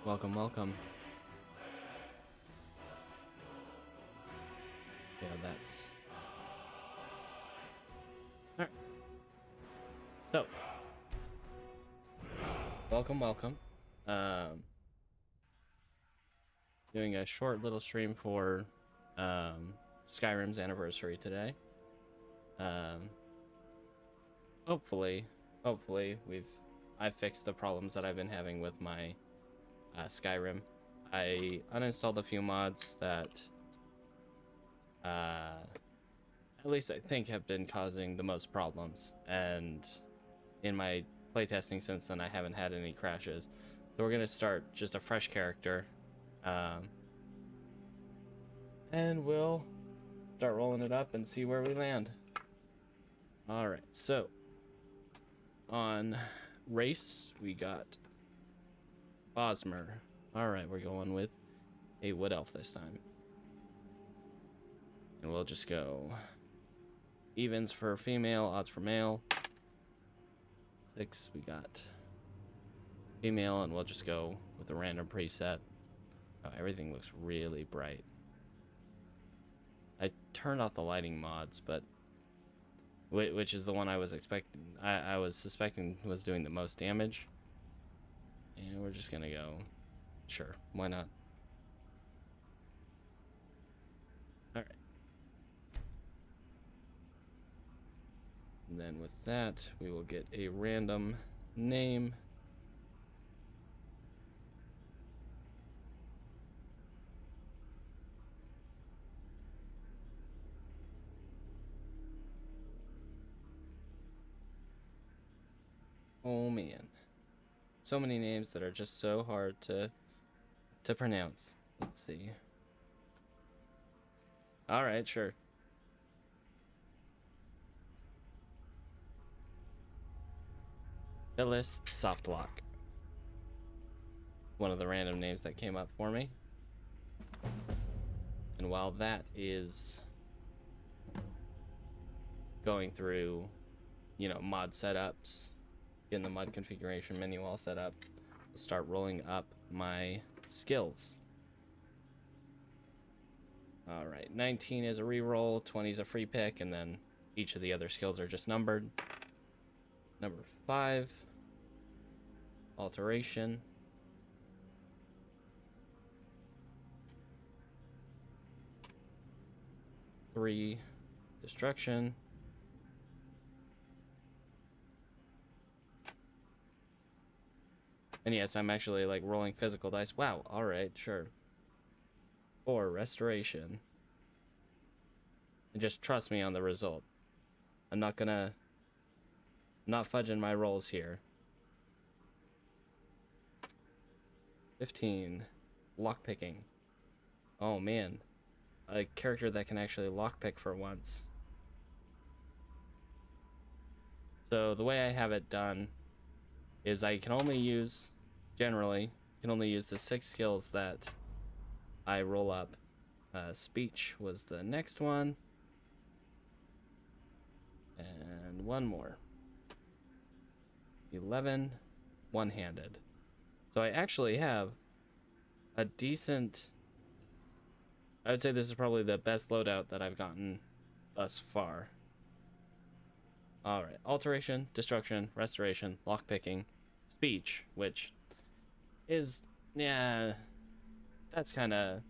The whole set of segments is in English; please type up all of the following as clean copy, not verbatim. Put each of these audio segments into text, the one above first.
Welcome, welcome. Yeah, that's... Alright. So. Welcome, welcome. Doing a short little stream for Skyrim's anniversary today. Hopefully I've fixed the problems that I've been having with my Skyrim. I uninstalled a few mods that at least I think have been causing the most problems, and in my playtesting since then I haven't had any crashes. So we're gonna start just a fresh character, and we'll start rolling it up and see where we land. All right, so on race we got Bosmer. All right, we're going with a wood elf this time, and we'll just go evens for female, odds for male. 6, we got female, and we'll just go with a random preset. Oh, everything looks really bright. I turned off the lighting mods, but which is the one I was expecting. I was suspecting was doing the most damage, and we're just gonna go. Sure, why not? All right. And then with that, we will get a random name. Oh man, so many names that are just so hard to pronounce. Let's see. All right, sure. Filys Softlock. One of the random names that came up for me. And while that is going through, mod setups, getting the mod configuration menu all set up, I'll start rolling up my skills. All right, 19 is a reroll, 20 is a free pick, and then each of the other skills are just numbered. Number 5, alteration. 3, destruction. And yes, I'm actually like rolling physical dice. Wow, all right, sure. 4, restoration. And just trust me on the result. I'm not fudging my rolls here. 15, lockpicking. Oh man, a character that can actually lockpick for once. So the way I have it done is I can only use, generally, the 6 skills that I roll up. Speech was the next one. And one more. 11, one-handed. So I actually have a decent... I would say this is probably the best loadout that I've gotten thus far. Alright, alteration, destruction, restoration, lockpicking, speech, which is, yeah, that's kind of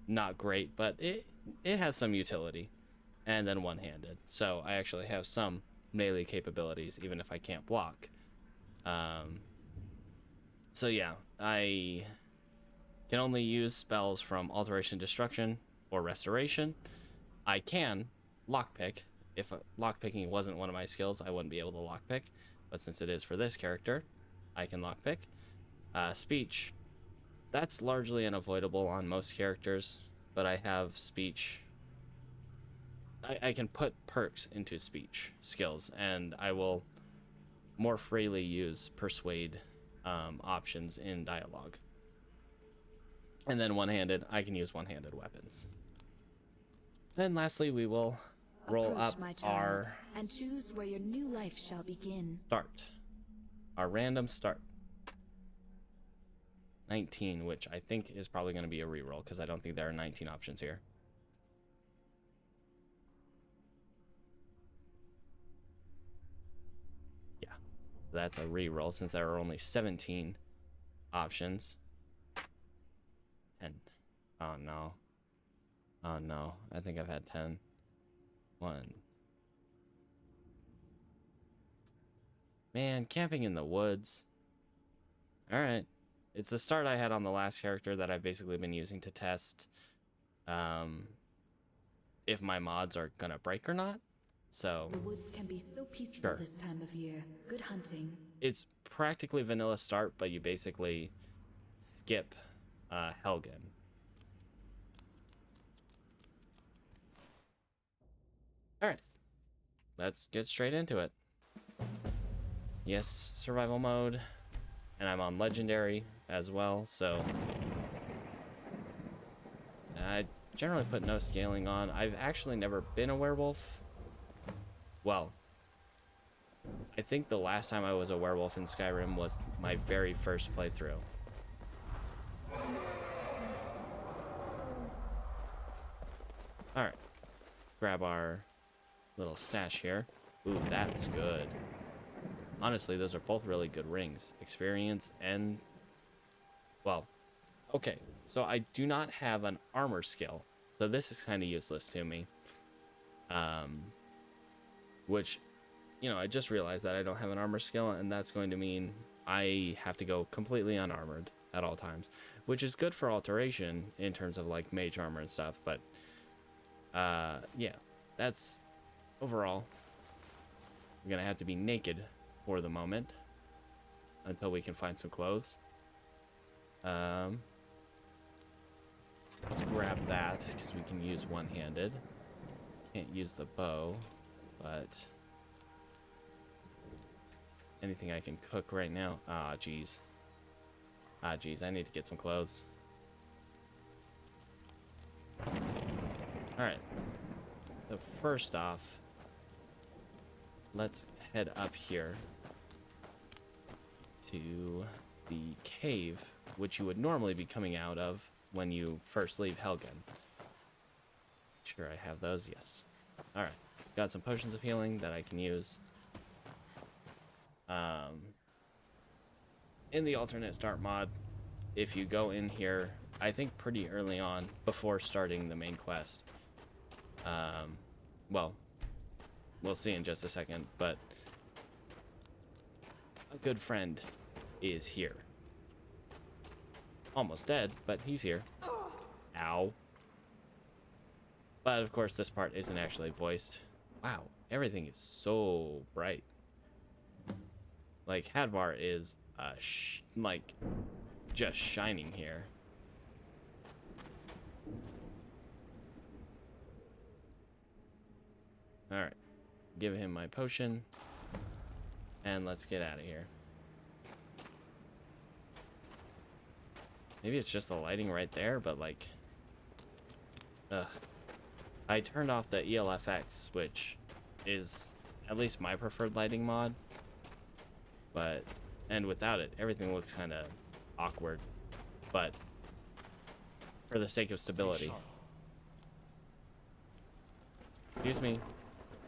not great, but it has some utility. And then one-handed, so I actually have some melee capabilities, even if I can't block. So yeah, I can only use spells from alteration, destruction, or restoration. I can lockpick. If lockpicking wasn't one of my skills, I wouldn't be able to lockpick. But since it is for this character, I can lockpick. Speech, that's largely unavoidable on most characters, but I have speech. I can put perks into speech skills, and I will more freely use persuade options in dialogue. And then one-handed, I can use one-handed weapons. Then lastly, we will roll Approach, up my child, our and choose where your new life shall begin. start. Our random start. 19, which I think is probably going to be a reroll because I don't think there are 19 options here. Yeah, that's a reroll since there are only 17 options. 10. Oh no. Oh no. I think I've had 10. 1. Man, camping in the woods. Alright. It's the start I had on the last character that I've basically been using to test if my mods are gonna break or not. So The woods can be so peaceful sure. this time of year. Good hunting. It's practically vanilla start, but you basically skip Helgen. Alright. Let's get straight into it. Yes, survival mode. And I'm on legendary as well, so I generally put no scaling on. I've actually never been a werewolf. Well, I think the last time I was a werewolf in Skyrim was my very first playthrough. Alright, let's grab our little stash here. Ooh, that's good. Honestly, those are both really good rings. Experience and... well, okay. So I do not have an armor skill. So this is kind of useless to me. Which, you know, I just realized that I don't have an armor skill, and that's going to mean I have to go completely unarmored at all times. Which is good for alteration in terms of, like, mage armor and stuff, but... yeah, that's... overall, I'm gonna have to be naked for the moment until we can find some clothes. Let's grab that because we can use one-handed. Can't use the bow, but anything I can cook right now. Ah, geez. I need to get some clothes. All right. So first off, let's head up here to the cave, which you would normally be coming out of when you first leave Helgen. Sure, I have those. Yes. All right. Got some potions of healing that I can use. In the alternate start mod, if you go in here, I think pretty early on before starting the main quest. Well, we'll see in just a second, but a good friend is here. Almost dead, but he's here. Ow. But of course, this part isn't actually voiced. Wow, everything is so bright. Like, Hadvar is, like, just shining here. Alright. Give him my potion. And let's get out of here. Maybe it's just the lighting right there, but like... ugh. I turned off the ELFX, which is at least my preferred lighting mod. But... and without it, everything looks kind of awkward. But... for the sake of stability. Excuse me.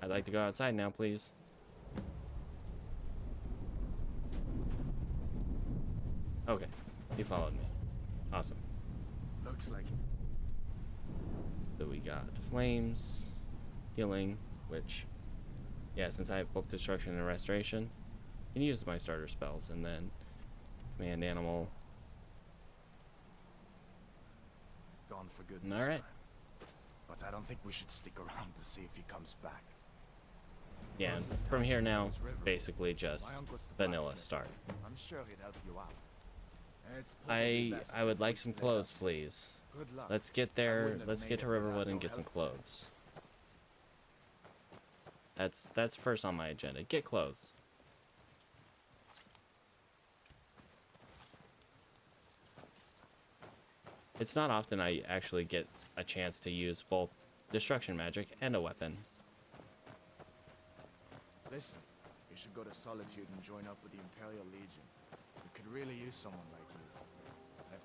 I'd like to go outside now, please. Okay, he followed me. Awesome. Looks like it. So we got flames, healing, which, yeah, since I have both destruction and restoration, I can use my starter spells, and then command animal. Gone for good All this right. time. But I don't think we should stick around to see if he comes back. Yeah, and from here now, basically just vanilla start. I'm sure he'd help you out. It's I probably best would if like we some split clothes, up. please. Good luck. Let's get I there. wouldn't have Let's made get to it without Riverwood and no get some help. clothes. That's first on my agenda. Get clothes. It's not often I actually get a chance to use both destruction magic and a weapon. Listen, you should go to Solitude and join up with the Imperial Legion. We could really use someone like you.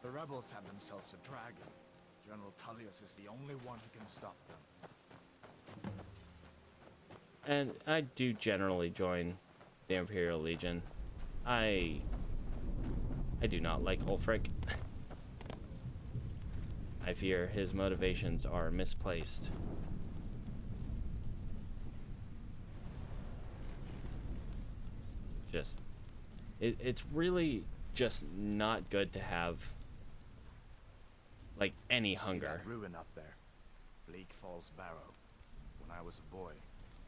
The rebels have themselves a dragon. General Tullius is the only one who can stop them. And I do generally join the Imperial Legion. I do not like Ulfric. I fear his motivations are misplaced. Just, it's really just not good to have like any hunger. See that ruin up there, Bleak Falls Barrow. When I was a boy,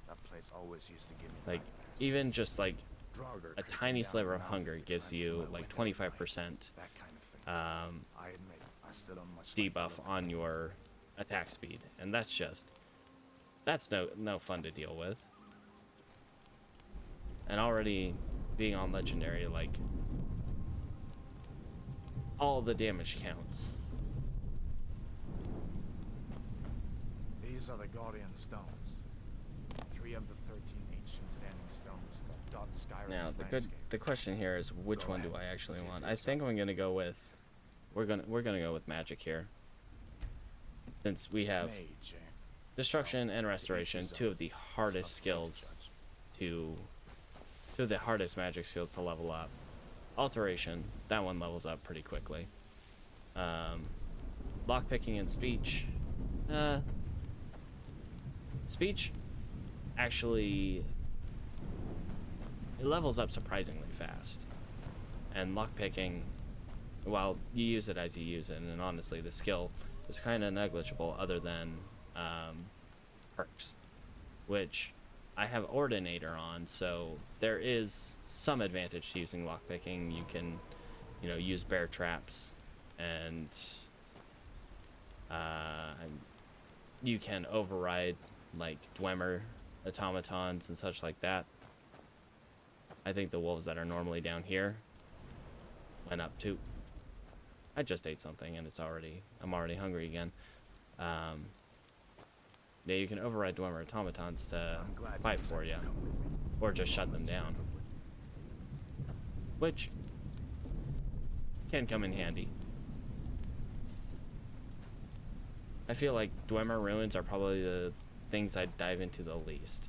that place always used to give me Like, nightmares. even just like Draugr a creeping tiny down sliver the of mountain hunger to gives climb you through my like window at 25% night. That kind of thing. I admit, I still don't much like the debuff look. on your attack speed, and that's no fun to deal with. And already being on legendary, like, all the damage counts. These are the Guardian Stones. 3 of the 13 ancient standing stones that dot Skyrim's Now landscape. the question here is, which Go one do ahead, I actually see it want? for I think yourself. I'm gonna go with we're gonna go with magic here, since we have Mage, eh? destruction Well, and to each restoration, his two own. of the It's hardest up to you to skills judge. two of the hardest magic skills to level up. Alteration, that one levels up pretty quickly. Lockpicking and speech. Speech actually, it levels up surprisingly fast. And lockpicking, well, you use it as you use it, and honestly, the skill is kind of negligible other than perks, which I have Ordinator on, so there is some advantage to using lockpicking. You can, use bear traps, and you can override like Dwemer automatons and such like that. I think the wolves that are normally down here went up too. I just ate something and I'm already hungry again. Yeah, you can override Dwemer automatons to I'm glad fight for decided you, to come with me. or just shut them down, which can come in handy. I feel like Dwemer ruins are probably the things I'd dive into the least.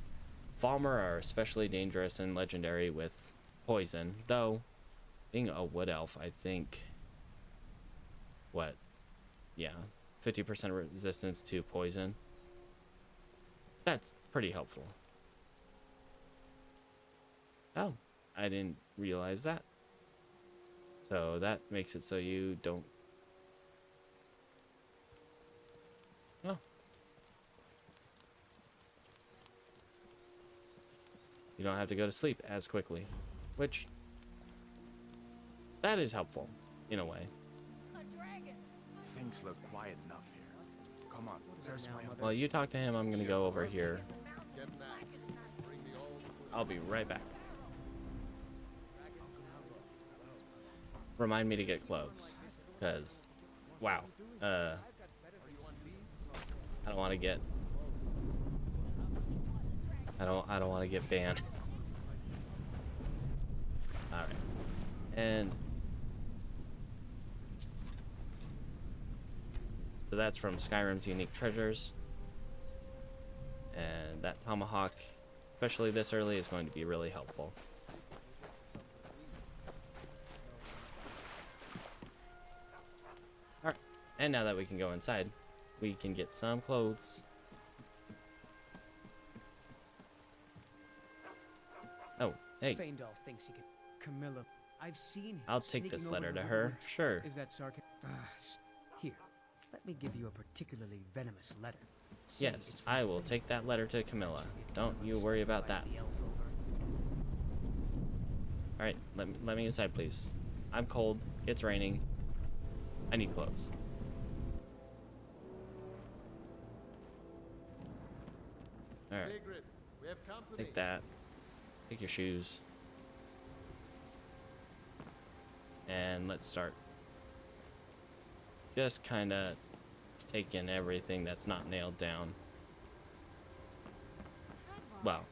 Falmer are especially dangerous and legendary with poison, though being a wood elf, I think, what, yeah, 50% resistance to poison. That's pretty helpful. Oh, I didn't realize that. So that makes it so you don't. Oh. You don't have to go to sleep as quickly, which, that is helpful in a way. Things look quiet enough here. Come on, there's my other. While you talk to him, I'm gonna go over here. I'll be right back. Remind me to get clothes, because, wow, I don't want to get, I don't want to get banned. All right, and so that's from Skyrim's unique treasures, and that tomahawk, especially this early, is going to be really helpful. All right, and now that we can go inside, we can get some clothes. Oh, hey, Feindal thinks he can. Camilla, I've seen him. I'll take this sneaking letter over to the her. woodwork. Sure. Is that sarcasm? Here, let me give you a particularly venomous letter. Say Yes, it's from I will Feindal. take that letter to Camilla. Don't you worry about that. The elf over. All right, let me inside, please. I'm cold. It's raining. I need clothes. All right, Sigrid, we have company. take that. Take your shoes. And let's start. Just kind of taking everything that's not nailed down. Well,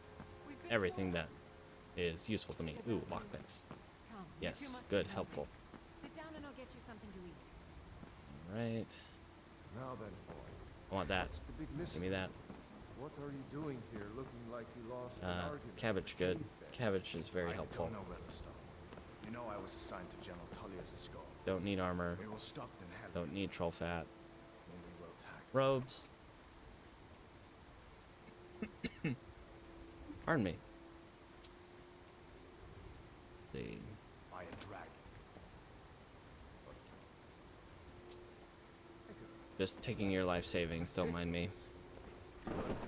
everything that is useful to me. Ooh, lockpicks. Come. Yes, good, helpful. Sit down and I'll get you something to eat. Right. Now then, boy. I want that. What's the big Give mystery? me that. What are you doing here, looking like you lost an argument? Cabbage, with good. Keith there? Cabbage is very helpful. I don't know where to start. You know I was assigned to General Tullius' escort. Don't need armor. We were stopped in hell. Don't need troll fat. Only well tacked. Robes. Pardon me. See. By a dragon. Just taking your life savings, don't mind me.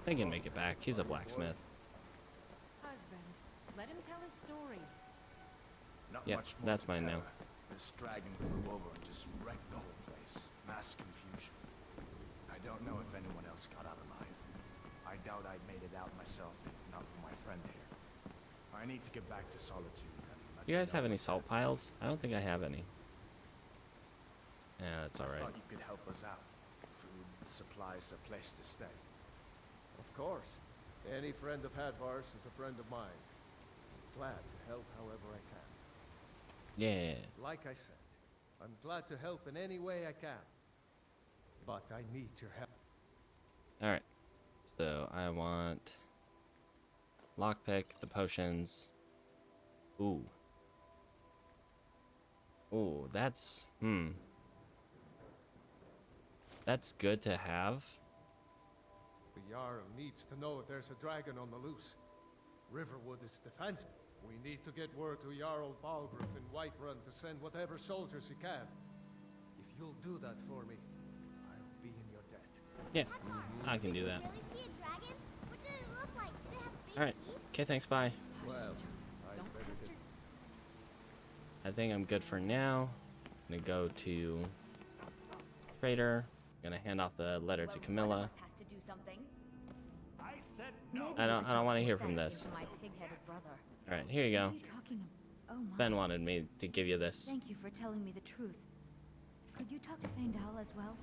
They can make it back. He's a blacksmith. Husband, let him tell his story. Not Yep, much more that's to mine tell. now. This dragon flew over and just wrecked the whole place. Mass confusion. I don't know if anyone else got out alive. I doubt I'd made it out myself if not for my friend here. I need to get back to Solitude. You guys have any salt piles? I don't think I have any. Yeah, that's I alright. thought you could help us out. Food, supplies, a place to stay. Of course. Any friend of Hadvar's is a friend of mine. Glad to help however I can. Yeah. Like I said, I'm glad to help in any way I can. But I need your help. Alright. So I want lockpick, the potions. Ooh. Ooh, that's that's good to have. The Jarl needs to know there's a dragon on the loose. Riverwood is defensive. We need to get word to Jarl Balgruuf in Whiterun to send whatever soldiers he can. If you'll do that for me, I'll be in your debt. Yeah, I can do that. Really see a dragon? What did it look like? Did it have big Alright. teeth? Okay, thanks, bye. Well, I Don't better pester. get I think I'm good for now. I'm gonna go to Trader. I'm gonna hand off the letter to Camilla. Has to do something. I said I don't want to hear from this. My pig-headed brother. All right, here you go. What are you talking about? Oh my. Ben wanted me to give you this. Thank you for telling me the truth. Could you talk to Faendal as well?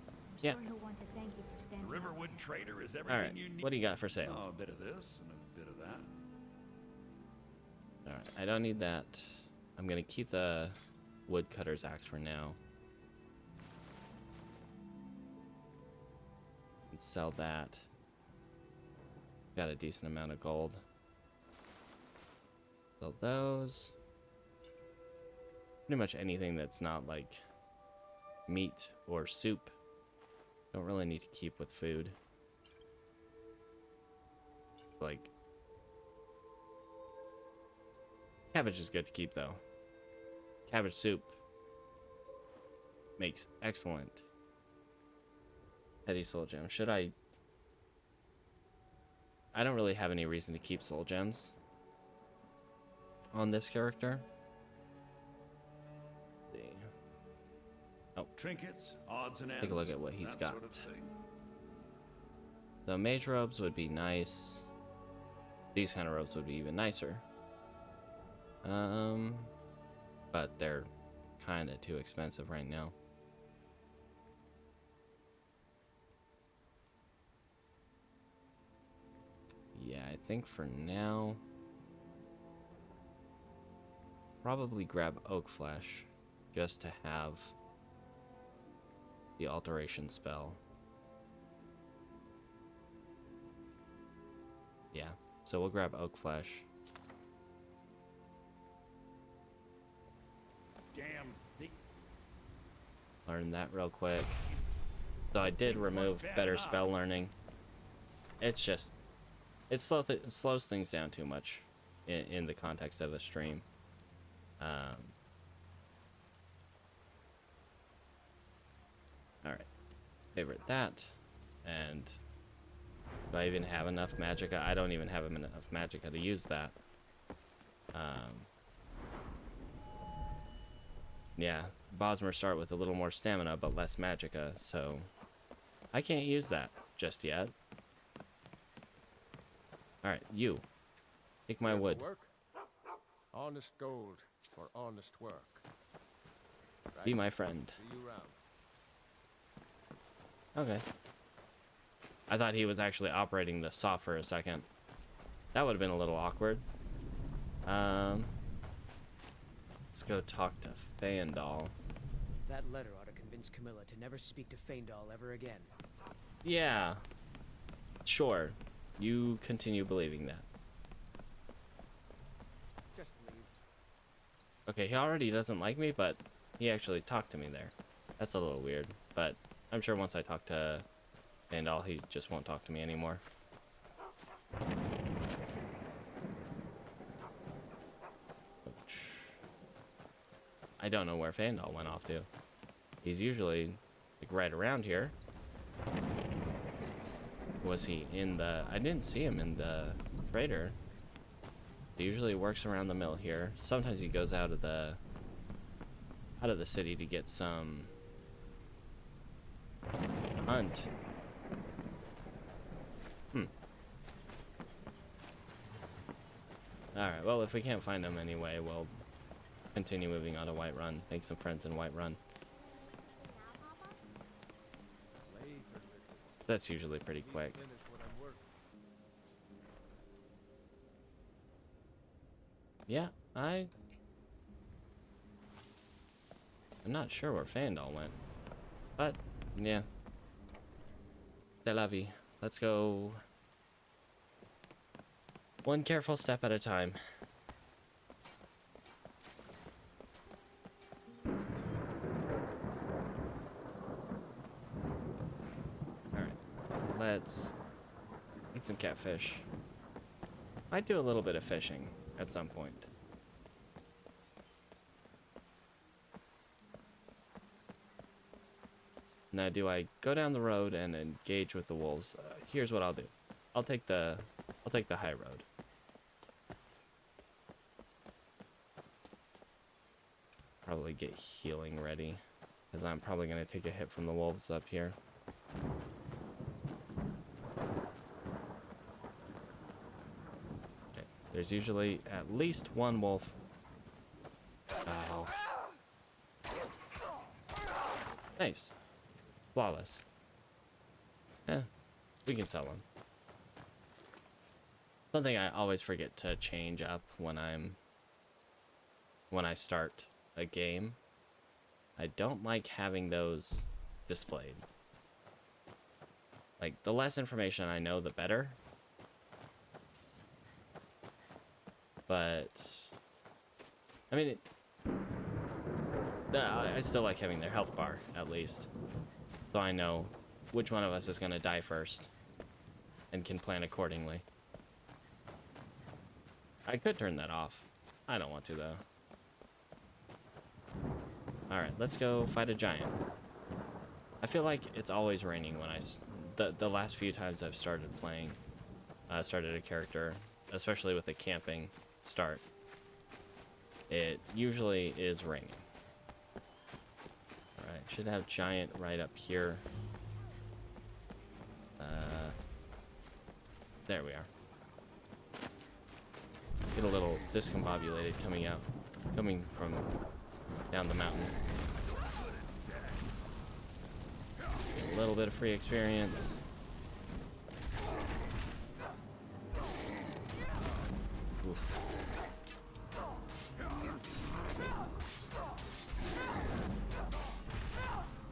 I'm Yeah. sure he'll want to thank you for standing up. Riverwood Trader is All everything right, you need. what do you got for sale? Oh, a bit of this and a bit of that. All right, I don't need that. I'm gonna keep the woodcutter's axe for now. And sell that. Got a decent amount of gold. Sell those. Pretty much anything that's not like meat or soup. Don't really need to keep with food. Like cabbage is good to keep though. Cabbage soup makes excellent heady soul gem. Should I don't really have any reason to keep soul gems on this character. Let's see. Trinkets, odds and ends. Take a look at what he's that got. Sort of thing. So mage robes would be nice. These kind of robes would be even nicer. But they're kind of too expensive right now. Yeah, I think for now, probably grab oak flesh just to have the alteration spell. Yeah, so we'll grab oak flesh. Damn. Learn that real quick. So I did remove better spell learning. It's just, it slows things down too much in the context of a stream. All right, favorite that, and do I even have enough magicka? I don't even have enough magicka to use that. Yeah, Bosmer start with a little more stamina but less magicka, so I can't use that just yet. Alright, you. Take my Here for wood. Work? Honest gold for honest work. Right. Be my friend. See you around. Okay. I thought he was actually operating the saw for a second. That would have been a little awkward. Let's go talk to Faendal. That letter ought to convince convince Camilla to never speak to Faendal ever again. Yeah. Sure. You continue believing that. Just leave. Okay, he already doesn't like me, but he actually talked to me there. That's a little weird, but I'm sure once I talk to Faendal, he just won't talk to me anymore. I don't know where Faendal went off to. He's usually like right around here. Was he in the... I didn't see him in the trader. He usually works around the mill here. Sometimes he goes out of the city to get some hunt. Alright, well, if we can't find him anyway, we'll continue moving on to Whiterun. Make some friends in Whiterun. That's usually pretty quick. Yeah, I'm not sure where Faendal went. But, yeah. C'est la vie. Let's go one careful step at a time. Alright. Let's eat some catfish. Might do a little bit of fishing at some point. Now, do I go down the road and engage with the wolves? Here's what I'll do. I'll take the high road. Probably get healing ready, because I'm probably going to take a hit from the wolves up here. Okay. There's usually at least one wolf. Ow. Nice. Flawless. Yeah, we can sell them. Something I always forget to change up when I start a game. I don't like having those displayed. Like, the less information I know, the better. But I mean, I still like having their health bar, at least. So I know which one of us is going to die first and can plan accordingly. I could turn that off. I don't want to, though. Alright, let's go fight a giant. I feel like it's always raining when the last few times I've started playing, started a character, especially with the camping start, it usually is raining. Alright, should have giant right up here. There we are. Get a little discombobulated coming from down the mountain. Get a little bit of free experience. Oof.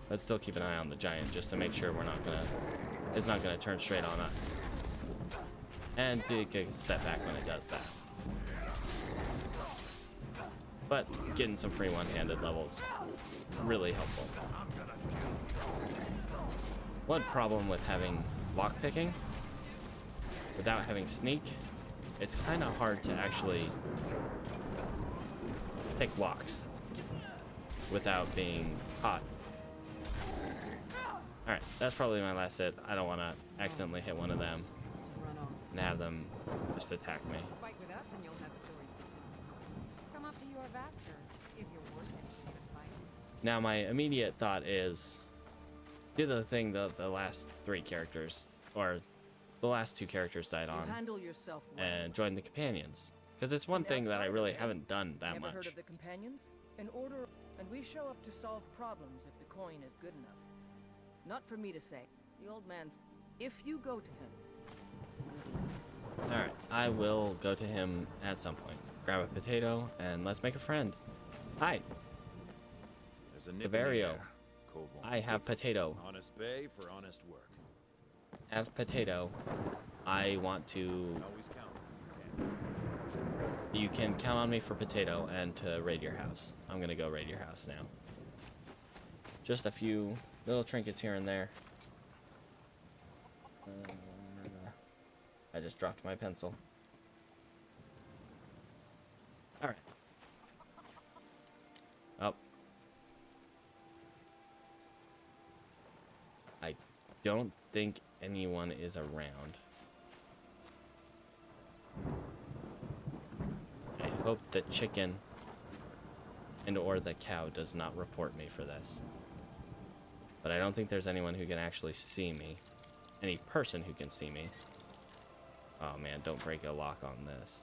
Let's still keep an eye on the giant just to make sure it's not gonna turn straight on us. And take a step back when it does that. But getting some free one-handed levels, really helpful. One problem with having lockpicking, without having sneak, it's kind of hard to actually pick locks without being caught. Alright, that's probably my last hit. I don't want to accidentally hit one of them and have them just attack me. Fight with us and you'll have stories to tell. Come up to your Vaster if you're worth anything to fight. Now my immediate thought is do the thing the last three characters, or the last two characters died on, Handle yourself well. and join the companions. Because it's one thing that I really haven't done that Never heard much. of the companions? An order, and we show up to solve problems if the coin is good enough. Not for me to say. The old man's... If you go to him... Alright, I will go to him at some point. Grab a potato, and let's make a friend. Hi. There's a nip in the Severio. air. Cove won't I have give you potato. honest pay for honest work. Have potato. I want to. Always count. You can count on me for potato and to raid your house. I'm gonna go raid your house now. Just a few little trinkets here and there. I just dropped my pencil. Alright. Oh. I don't think anyone is around. I hope the chicken and or the cow does not report me for this. But I don't think there's anyone who can actually see me. Any person who can see me. Oh man, don't break a lock on this.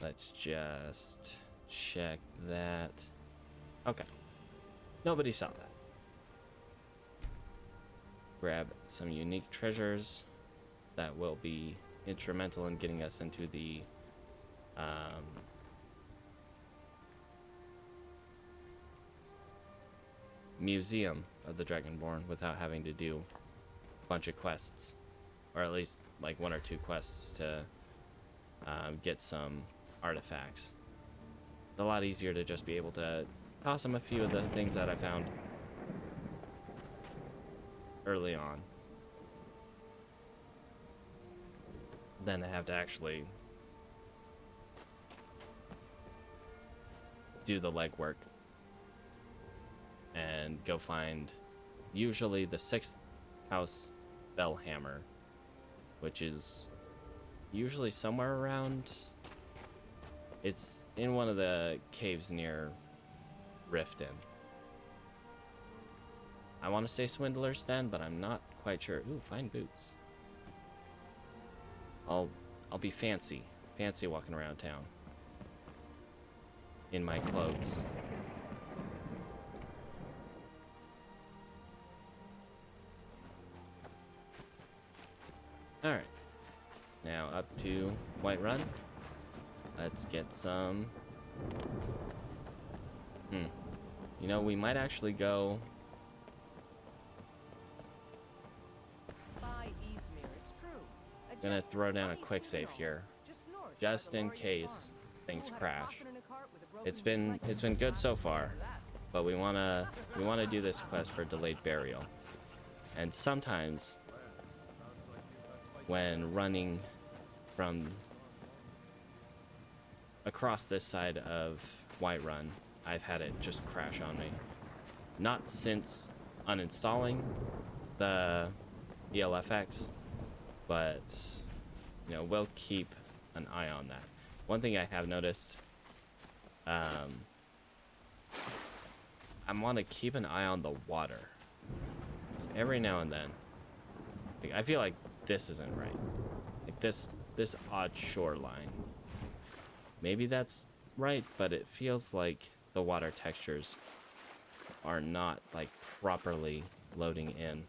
Let's just check that. Okay. Nobody saw that. Grab some unique treasures that will be instrumental in getting us into the museum of the Dragonborn without having to do a bunch of quests, or at least like 1 or 2 quests to get some artifacts. It's a lot easier to just be able to toss them a few of the things that I found early on than to have to actually do the legwork and go find usually the 6th house bell hammer, which is usually somewhere around. It's in one of the caves near Riften. I want to say Swindler's Den, but I'm not quite sure. Ooh, fine boots. I'll be fancy walking around town in my clothes. All right, now up to Whiterun. Let's get some. You know, we might actually go. By Eastmere, it's true. Gonna throw down a quick save here, just in case things crash. It's been good so far, but we wanna do this quest for delayed burial, and sometimes when running from across this side of Whiterun, I've had it just crash on me. Not since uninstalling the ELFX, but you know, we'll keep an eye on that. One thing I have noticed, I want to keep an eye on the water. Every now and then, like, I feel like this isn't right. Like this odd shoreline. Maybe that's right, but it feels like the water textures are not like properly loading in.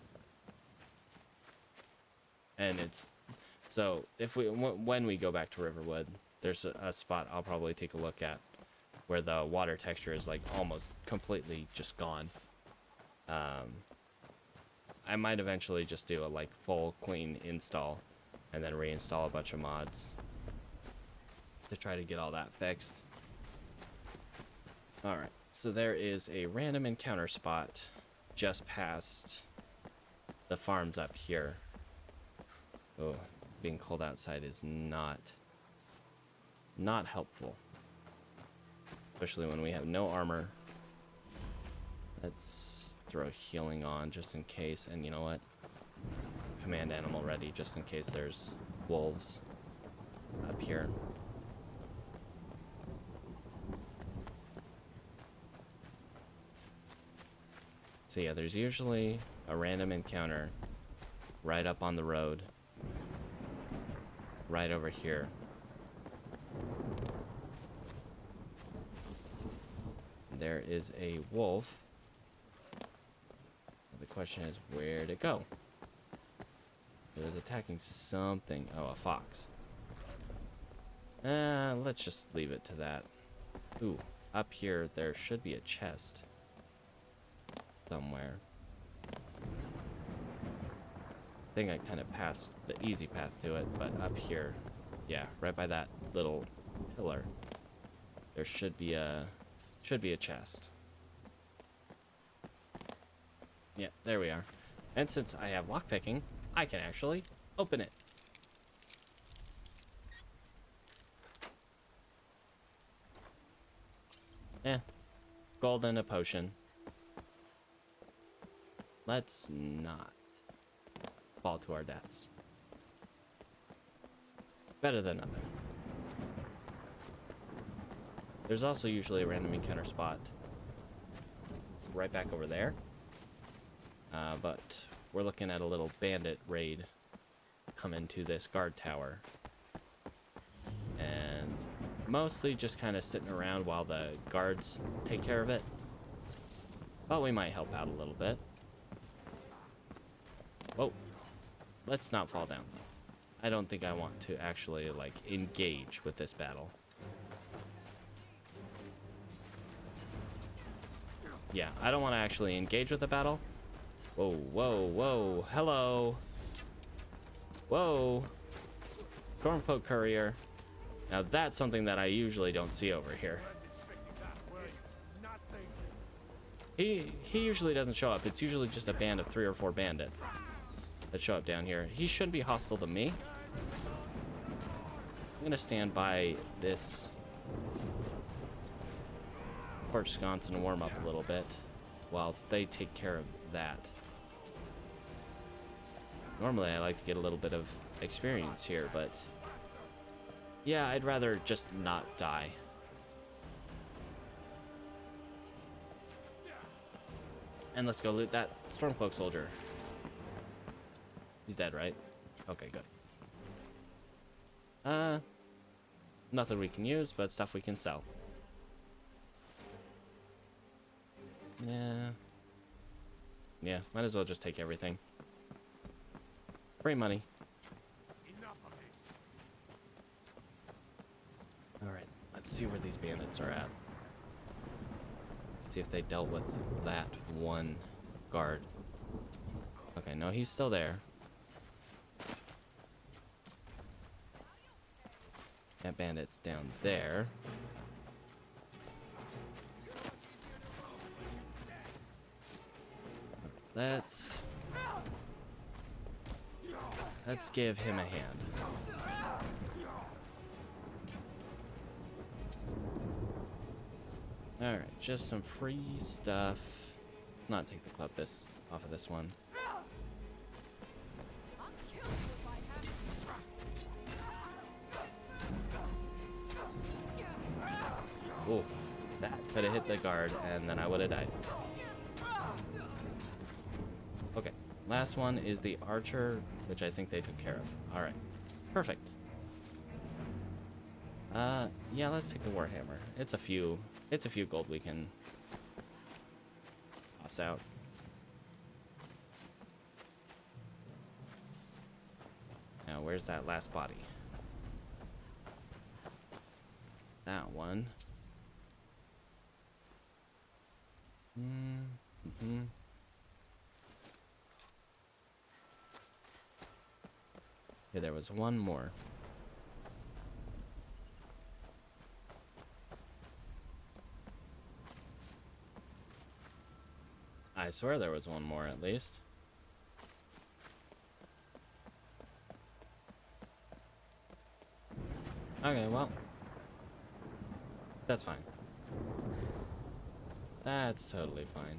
And it's so if when we go back to Riverwood, there's a spot I'll probably take a look at where the water texture is like almost completely just gone. I might eventually just do a like full clean install and then reinstall a bunch of mods to try to get all that fixed. Alright, so there is a random encounter spot just past the farms up here. Oh, being cold outside is not helpful. Especially when we have no armor. Let's throw healing on just in case, and you know what? Command animal ready just in case there's wolves up here. So yeah, there's usually a random encounter right up on the road, right over here. There is a wolf. The question is, where'd it go? It was attacking something. Oh, a fox. Let's just leave it to that. Ooh, up here there should be a chest somewhere. I think I kind of passed the easy path to it, but up here, yeah, right by that little pillar, there should be a chest. Yeah, there we are. And since I have lockpicking, I can actually open it. Gold and a potion. Let's not fall to our deaths. Better than nothing. There's also usually a random encounter spot right back over there. But we're looking at a little bandit raid come into this guard tower. And mostly just kind of sitting around while the guards take care of it. But we might help out a little bit. Whoa. Let's not fall down. I don't think I want to actually, like, engage with this battle. Yeah, I don't want to actually engage with the battle. Whoa, whoa, whoa. Hello. Whoa. Stormcloak Courier. Now that's something that I usually don't see over here. He usually doesn't show up. It's usually just a band of 3 or 4 bandits that show up down here. He shouldn't be hostile to me. I'm gonna stand by this porch sconce and warm up a little bit whilst they take care of that. Normally I like to get a little bit of experience here, but yeah, I'd rather just not die. And let's go loot that Stormcloak soldier. He's dead, right? Okay, good. Nothing we can use, but stuff we can sell. Yeah, might as well just take everything. Free money. Alright, let's see where these bandits are at. See if they dealt with that one guard. Okay, no, he's still there. That bandit's down there. Let's give him a hand. Alright, just some free stuff. Let's not take the club off of this one. Oh, that could have hit the guard and then I would have died. Okay, last one is the archer, which I think they took care of. Alright, perfect. Yeah, let's take the warhammer. It's a few gold we can toss out. Now, where's that last body? That one. Yeah, there was one more. I swear there was one more at least. Okay, well, that's fine. That's totally fine.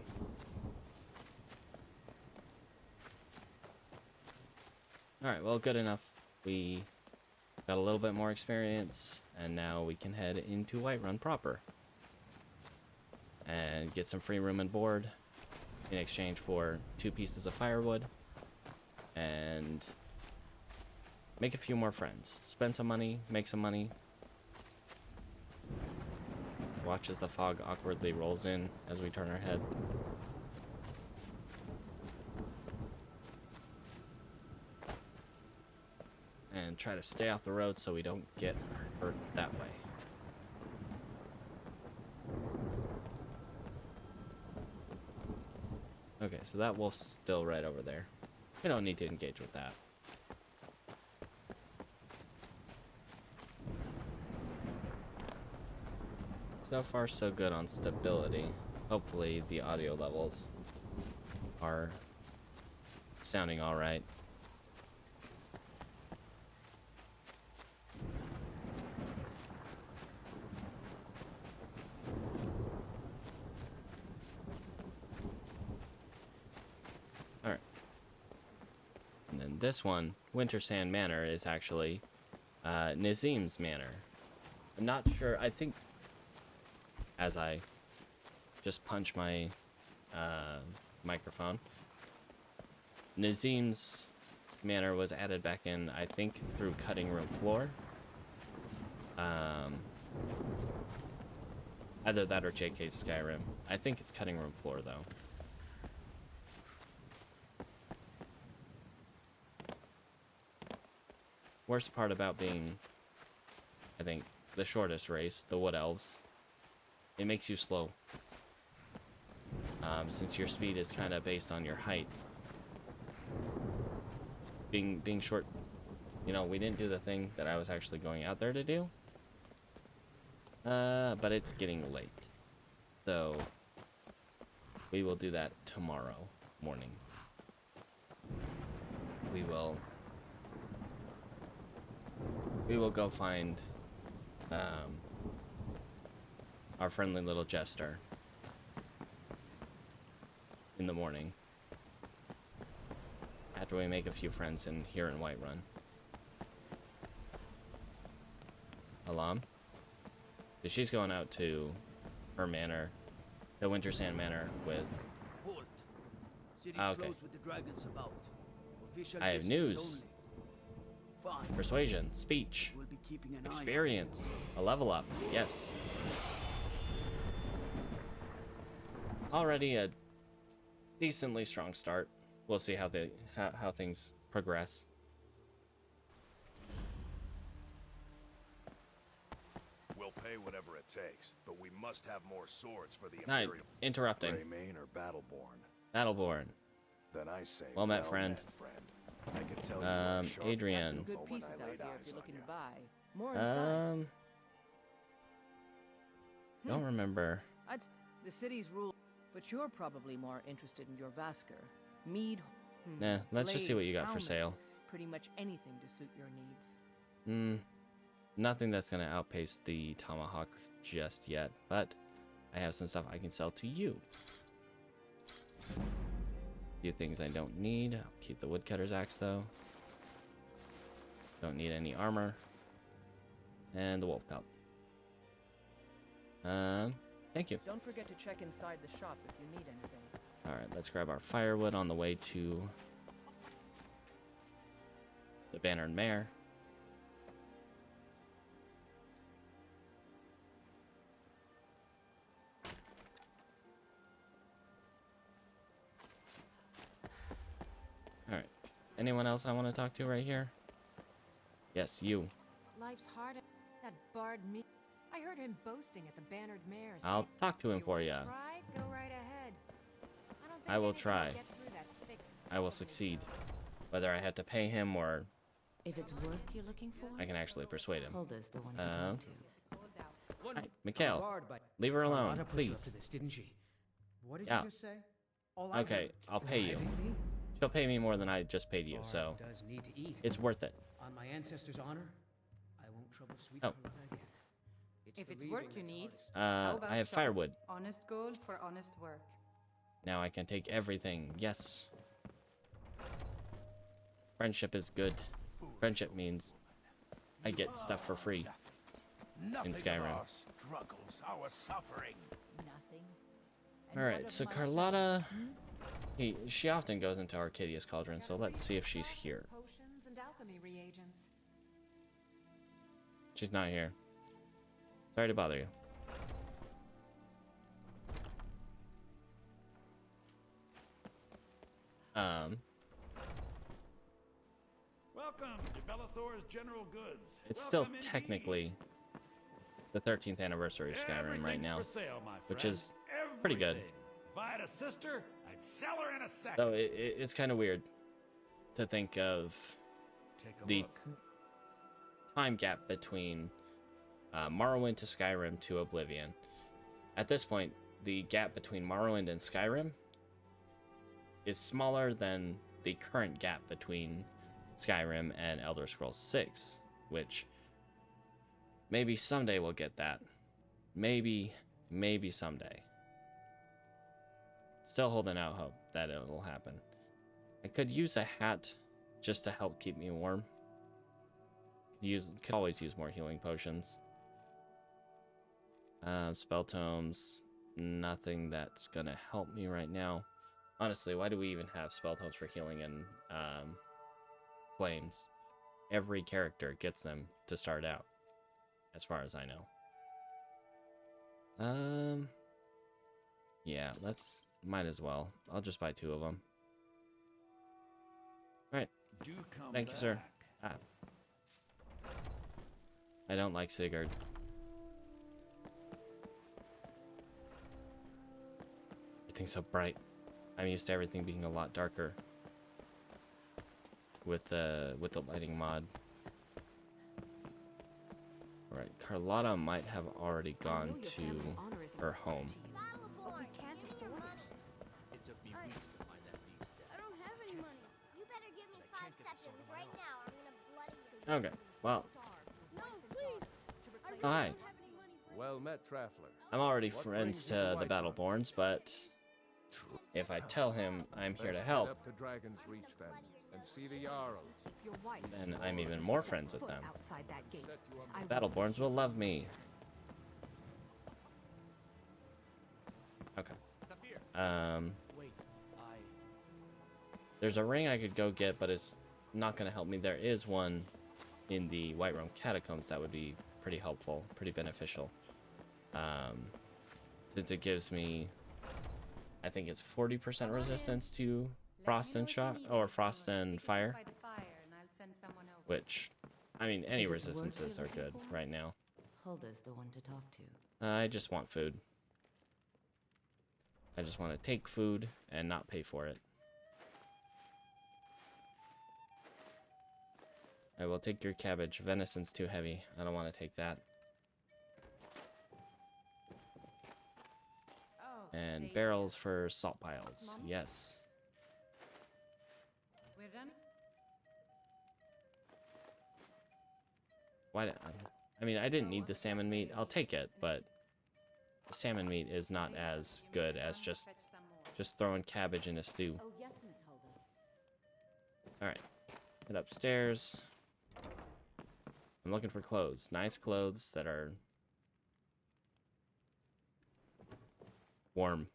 Alright, well, good enough. We got a little bit more experience, and now we can head into Whiterun proper. And get some free room and board in exchange for 2 pieces of firewood. And make a few more friends. Spend some money, make some money. Watch as the fog awkwardly rolls in as we turn our head. And try to stay off the road so we don't get hurt that way. so that wolf's still right over there. We don't need to engage with that. So far, so good on stability. Hopefully, the audio levels are sounding all right. All right. And then this one, Winter Sand Manor, is actually Nazim's manor. I'm not sure. I think as I just punch my microphone, Nazim's manor was added back in, I think, through Cutting Room Floor. Either that or JK's Skyrim. I think it's Cutting Room Floor, though. Worst part about being, I think, the shortest race, the Wood Elves, it makes you slow. Since your speed is kind of based on your height. Being short, you know, we didn't do the thing that I was actually going out there to do. But it's getting late. So, we will do that tomorrow morning. We will go find our friendly little jester in the morning after we make a few friends here in Whiterun. Alam? So she's going out to her manor, the Winter Sand Manor, with... Halt. City's Okay. closed with the dragons about. Official I have business news. only. Fine. Persuasion, speech, We'll be keeping an eye on experience, a level up. Yes. Already a decently strong start. We'll see how things progress. We'll pay whatever it takes, but we must have more swords for the Hi, Imperial. interrupting. Greymane or Battleborn? Battleborn. Then I say, Well met, friend. I can tell you where a sharp Adrian. Some good moment pieces I out laid here eyes if you're on looking you. to buy. More inside. Don't remember. The city's rule, but you're probably more interested in your Vasker. Mead. Nah, let's just see what you got for blades, sale. helmets, pretty much anything to suit your needs. Nothing that's gonna outpace the tomahawk just yet, but I have some stuff I can sell to you. A few things I don't need. I'll keep the woodcutter's axe though. Don't need any armor. And the wolf pelt. Thank you. Don't forget to check inside the shop if you need anything. Alright, let's grab our firewood on the way to the Bannered Mare. Alright. Anyone else I want to talk to right here? Yes, you. Life's hard. That bard me. I heard him boasting at the Bannered Mare. I'll talk to him You for wanna you. Try? Go right ahead. don't think I will anything try. get through that thick I will skull of his. succeed. Whether I had to pay him or If it's work you're looking for, I can actually persuade him. Hulda's the one to talk to. Hi, Mikhail. Barred by Leave her alone, Carlotta put you please. up to this, didn't she? What did Yeah. you just say? All I Okay, heard- I'll pay you. bribing me? She'll pay me more than I just paid you, Bard so does need to eat. it's worth it. On my ancestors' honor, I won't trouble sweet Oh. Carlotta again. If the it's work leaving you that's need, hardest. how about I have shop? firewood. Honest gold for honest work. Now I can take everything. Yes. Friendship is good. Friendship means I get stuff for free in Skyrim. Our struggles, our suffering. Nothing. All right, so Carlotta, she often goes into Arcadia's Cauldron, so let's see if she's here. Potions and alchemy reagents. She's not here. Sorry to bother you. Welcome to Bellathor's General Goods. It's still Welcome indeed. technically the 13th anniversary of Skyrim right Everything's now, for sale, my which friend. is pretty good. Everything. If I had a sister, I'd Sell her in a second. So it's kind of weird to think of the time gap between Morrowind to Skyrim to Oblivion. At this point, the gap between Morrowind and Skyrim is smaller than the current gap between Skyrim and Elder Scrolls 6, which maybe someday we'll get that. Maybe someday. Still holding out hope that it'll happen. I could use a hat just to help keep me warm. Could always use more healing potions. Spell tomes, nothing that's gonna help me right now. Honestly, why do we even have spell tomes for healing and flames? Every character gets them to start out, as far as I know. Yeah, might as well. I'll just buy 2 of them. Alright. Thank you, sir. Ah. I don't like Sigurd. Everything's so bright. I'm used to everything being a lot darker with the lighting mod. Alright, Carlotta might have already gone to her home. It took me weeks to find that thief's den. I don't have any money. You better give me 5 seconds right now. I'm gonna bloody you. Okay, well. No, please. Oh, hi. Well met, Traveler. I'm already friends to the Battleborns, but if I tell him I'm here to help, Up to Dragon's Reach then, and see the Jarl. then I'm even more friends with them. Battleborns will love me. Okay. There's a ring I could go get, but it's not going to help me. There is one in the Whiterun Catacombs that would be pretty helpful, pretty beneficial. Since it gives me, I think it's 40% resistance to frost and shock, or frost and fire. Which, I mean, any resistances are good right now. Hulda's the one to talk to. I just want food. I just want to take food and not pay for it. I will take your cabbage. Venison's too heavy. I don't want to take that. And barrels for salt piles. Yes. We're done. Why did I mean, I didn't need the salmon meat. I'll take it, but the salmon meat is not as good as just throwing cabbage in a stew. Oh yes, Miss Hulda. All right. Head upstairs. I'm looking for clothes. Nice clothes that are warm.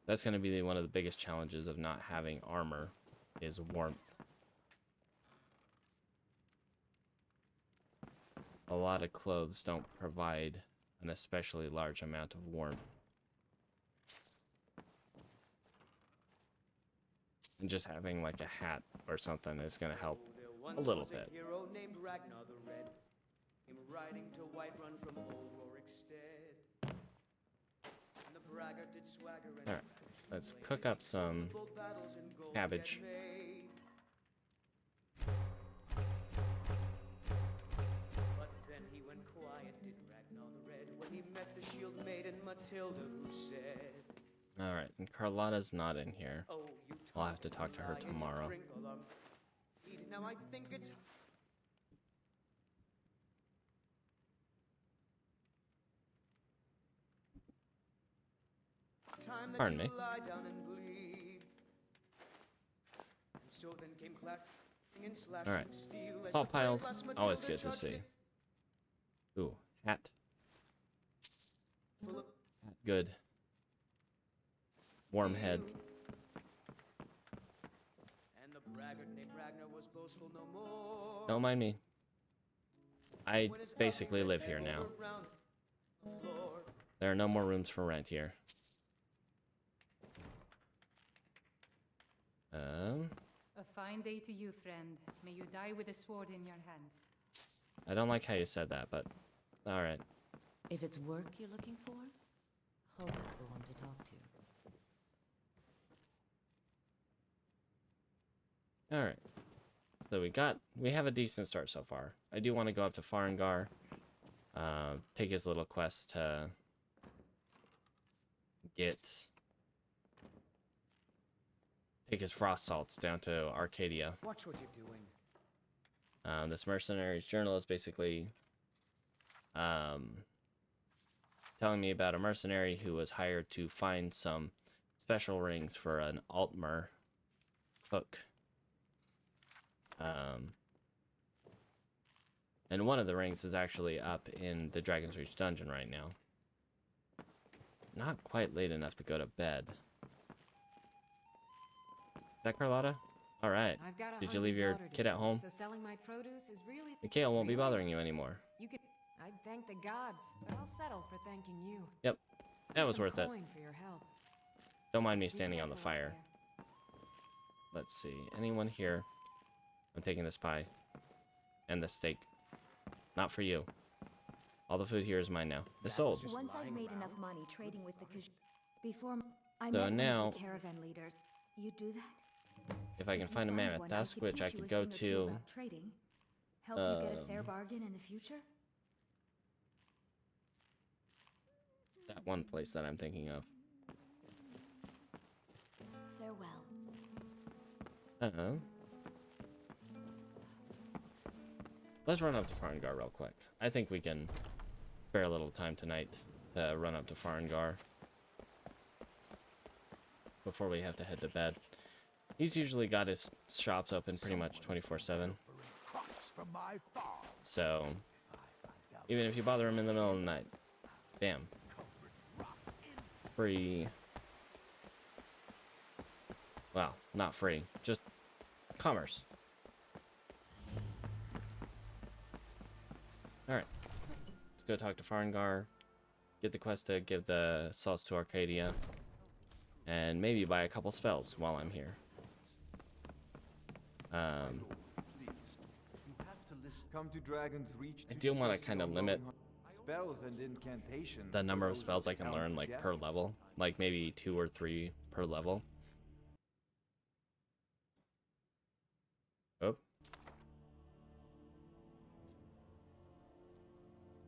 That's going to be one of the biggest challenges of not having armor, is warmth. A lot of clothes don't provide an especially large amount of warmth. And just having like a hat or something is going to help a little bit. Hero named Ragnar the Red came riding to Whiterun from old Rorikstead. And the braggart did swagger and All right, let's cook up some cabbage. But then he went quiet, did Ragnar the Red, when he met the shield maiden Matilda, who said, All right, and Carlotta's not in here. "Oh, you I'll have to talk to her tomorrow. Now I think it's time that Pardon you me. lie down and bleed." And so then came clapping and slashing All right, of steel as salt the brave piles, lass always Matilda good to charged see. it Ooh, hat. full of Hat, good. Warm head. And the braggart named Ragnar was boastful no more. Don't mind me. I basically live here now. There are no more rooms for rent here. A fine day to you, friend. May you die with a sword in your hands. I don't like how you said that, but alright. If it's work you're looking for, Hulda's the one to talk to. Alright. So we have a decent start so far. I do want to go up to Farengar. Take his little quest to take his frost salts down to Arcadia. Watch what you're doing. This mercenary's journal is basically telling me about a mercenary who was hired to find some special rings for an Altmer cook. And one of the rings is actually up in the Dragon's Reach dungeon right now. Not quite late enough to go to bed. Is that Carlotta? All right. Did you leave your kid at home? So selling my produce is really Mikhail won't be bothering you anymore. You could I'd thank the gods, but I'll settle for thanking you. Yep. That was worth it. Coin for your help. Don't mind me standing on the fire. Let's see. Anyone here? I'm taking this pie. And the steak. Not for you. All the food here is mine now. It's sold. Once I've made enough money trading with the before I So met now, one of the caravan leaders. You do that? if I can find a mammoth tusk, which I could go to... Trading. Help you get a fair bargain in the future? That one place that I'm thinking of. Farewell. Uh-oh. Let's run up to Farengar real quick. I think we can spare a little time tonight to run up to Farengar before we have to head to bed. He's usually got his shops open pretty much 24/7. So, even if you bother him in the middle of the night, bam. Free. Well, not free, just commerce. Alright. Let's go talk to Farengar. Get the quest to give the salts to Arcadia. And maybe buy a couple spells while I'm here. Come to Dragon's Reach. I do want to kind of limit spells and incantations. The number of spells I can learn, like, per level. Like, maybe 2 or 3 per level. Oh.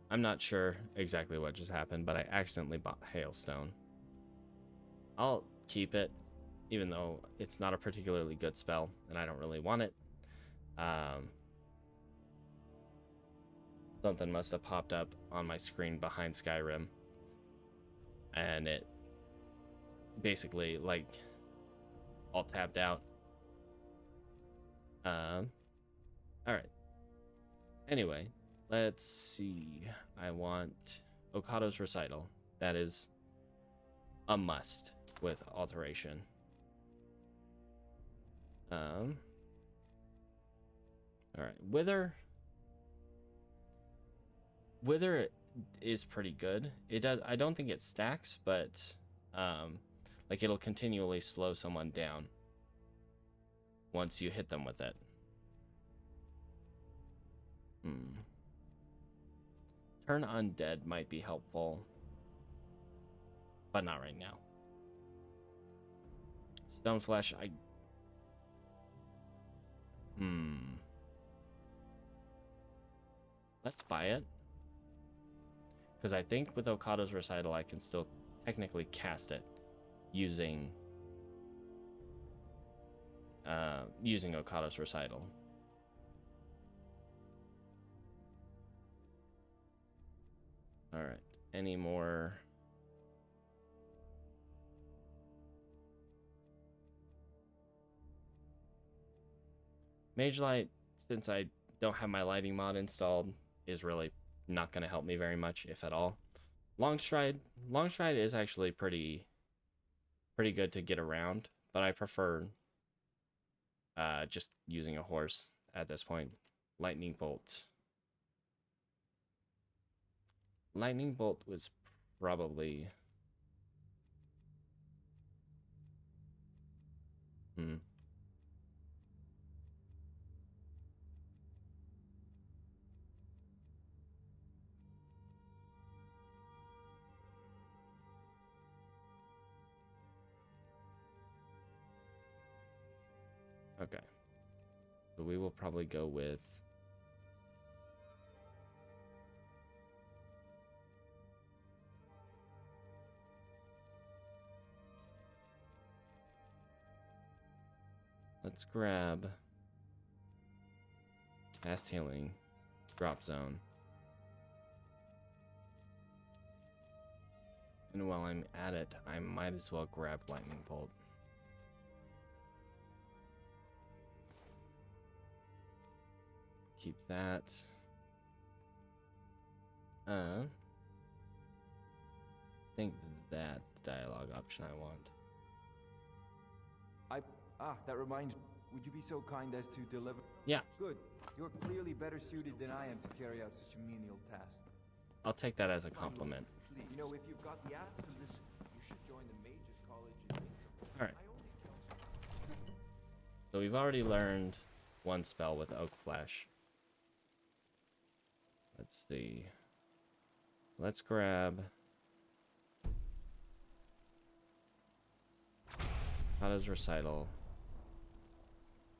I'm not sure exactly what just happened, but I accidentally bought Hailstone. I'll keep it, even though it's not a particularly good spell, and I don't really want it. Something must have popped up on my screen behind Skyrim, and it basically, like, all tabbed out. Alright. Anyway, let's see. I want Okado's Recital. That is a must with alteration. Alright, Wither is pretty good. It does. I don't think it stacks, but like, it'll continually slow someone down once you hit them with it. Turn undead might be helpful, but not right now. Stoneflesh, let's buy it. Because I think with Okado's Recital, I can still technically cast it using Okado's Recital. All right. Any more? Mage Light, since I don't have my lighting mod installed, is really not going to help me very much, if at all. Longstride is actually pretty good to get around, but I prefer just using a horse at this point. Lightning Bolt was probably okay. So we will probably go with... Let's grab fast healing, drop zone. And while I'm at it, I might as well grab lightning bolt. Keep that. I think that's the dialogue option I want. That reminds me. Would you be so kind as to deliver? Yeah. Good. You're clearly better suited than I am to carry out such a menial task. I'll take that as a compliment. Please. You know, if you've got the app to listen, you should join the Mages College in Windsor. Alright. So we've already learned one spell with Oak Flesh. Let's see. Let's grab Kata's Recital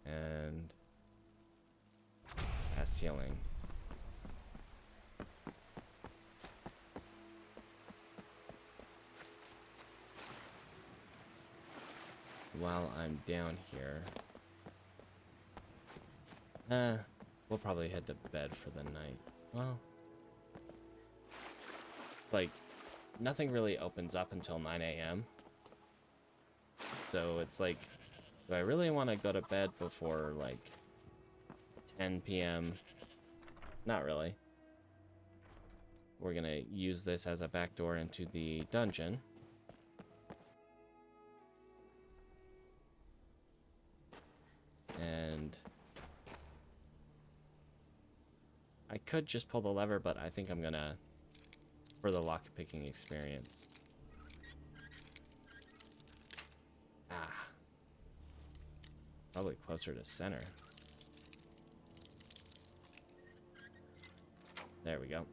and fast healing. While I'm down here, we'll probably head to bed for the night. Well, like, nothing really opens up until 9 a.m. So it's like, do I really want to go to bed before, like, 10 p.m.? Not really. We're going to use this as a backdoor into the dungeon. And I could just pull the lever, but I think I'm going to, for the lock-picking experience. Probably closer to center. There we go.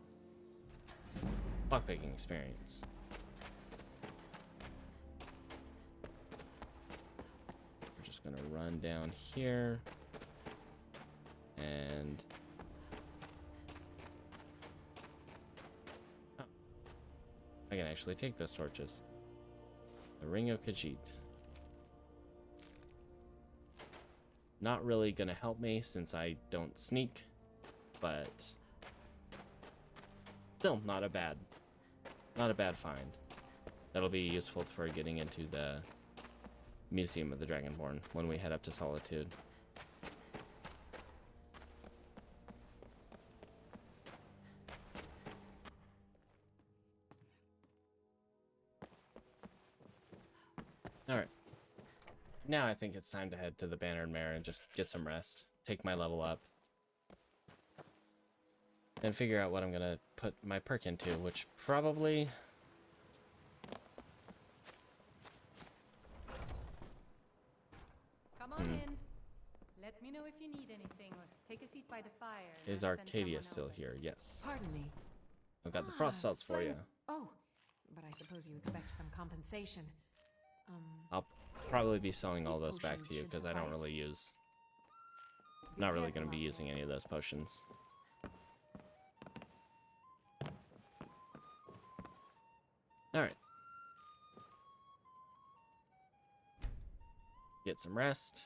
Lockpicking experience. We're just gonna run down here. And... oh. I can actually take those torches. The Ring of Khajiit. Not really gonna help me since I don't sneak, but still not a bad find. That'll be useful for getting into the Museum of the Dragonborn when we head up to Solitude. Alright. Now I think it's time to head to the Bannered Mare and just get some rest. Take my level up. And figure out what I'm gonna put my perk into, which probably... Come on in. Let me know if you need anything, or take a seat by the fire. Is Arcadia still here? Yes. Pardon me. I've got the frost salts for you. Oh, but I suppose you expect some compensation. I'll probably be selling all those back to you because I don't really use... Not really going to be using any of those potions. Alright. Get some rest.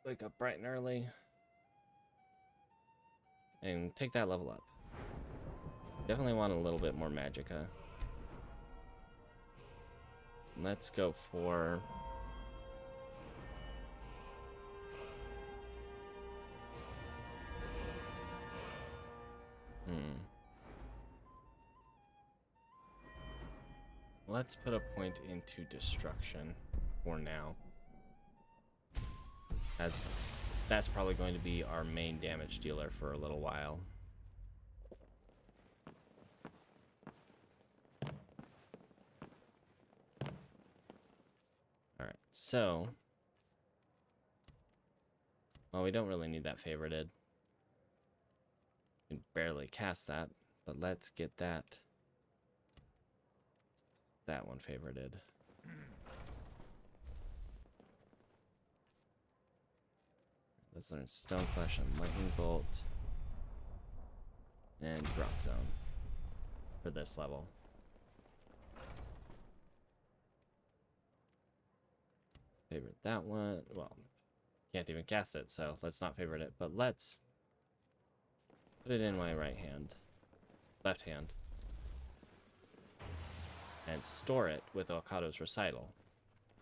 Wake up bright and early. And take that level up. Definitely want a little bit more magicka. Let's go for... Let's put a point into destruction for now. That's probably going to be our main damage dealer for a little while. Alright, so... well, we don't really need that favorited. We can barely cast that, but let's get that one favorited. Let's learn Stone Flesh and Lightning Bolt. And Drop Zone for this level. Favorite that one. Well, can't even cast it, so let's not favorite it. But let's put it in my right hand. Left hand. And store it with Okado's Recital.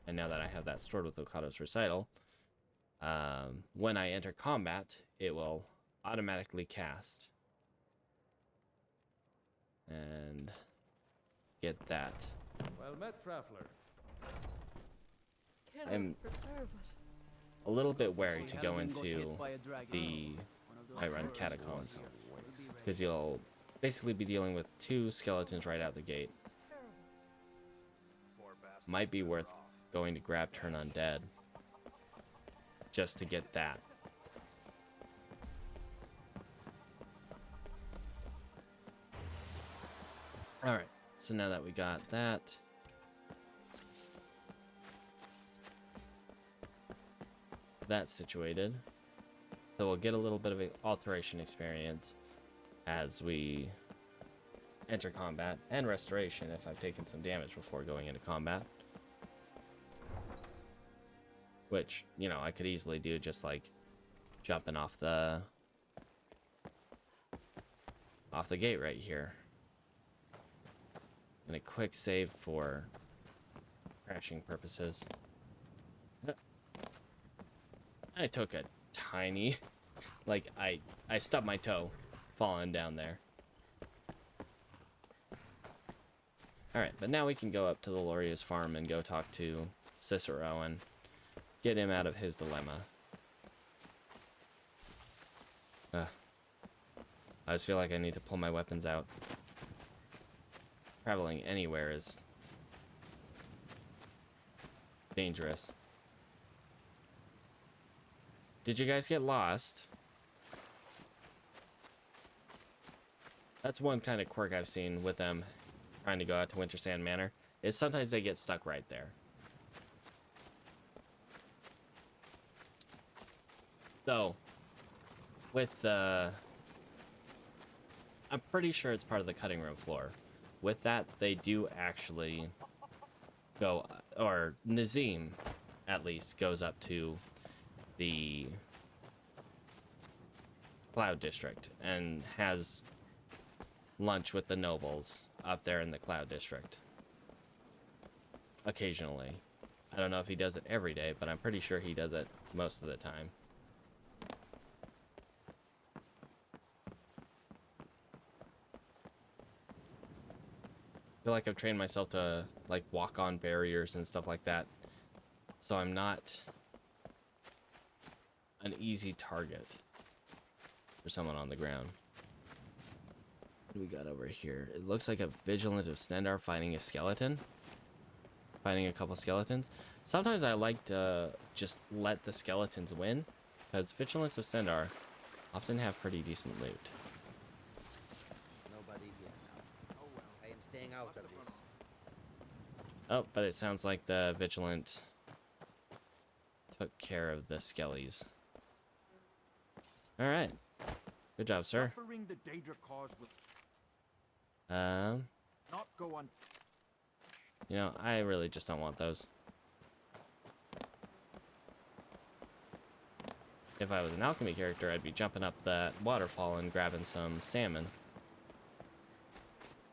And now that I have that stored with Okado's Recital, when I enter combat, it will automatically cast. And get that. Well met, traveler. I'm a little bit wary to go into the Whiterun Catacombs, because you'll basically be dealing with 2 skeletons right out the gate. Might be worth going to grab Turn Undead just to get that. Alright, so now that we got that, that's situated, so we'll get a little bit of an alteration experience as we enter combat, and restoration if I've taken some damage before going into combat. Which, you know, I could easily do just like jumping off the gate right here. And a quick save for crashing purposes. I took a tiny, like I stubbed my toe falling down there. Alright, but now we can go up to the Loria's farm and go talk to Cicero and get him out of his dilemma. I just feel like I need to pull my weapons out. Traveling anywhere is dangerous. Did you guys get lost? That's one kind of quirk I've seen with them trying to go out to Winter Sand Manor, is sometimes they get stuck right there. So, with I'm pretty sure it's part of the cutting room floor. With that, they do actually go, or Nazim, at least, goes up to the Cloud District and has lunch with the nobles up there in the Cloud District. Occasionally. I don't know if he does it every day, but I'm pretty sure he does it most of the time. I feel like I've trained myself to like walk on barriers and stuff like that, so I'm not an easy target for someone on the ground. What do we got over here? It looks like a Vigilant of Stendarr fighting a skeleton. Fighting a couple skeletons. Sometimes I like to just let the skeletons win, because Vigilants of Stendarr often have pretty decent loot. Nobody here now. Oh well, I am staying out of this. Oh, but it sounds like the Vigilant took care of the skellies. Alright. Good job, sir. Suffering the danger caused with not go on. You know, I really just don't want those. If I was an alchemy character, I'd be jumping up that waterfall and grabbing some salmon.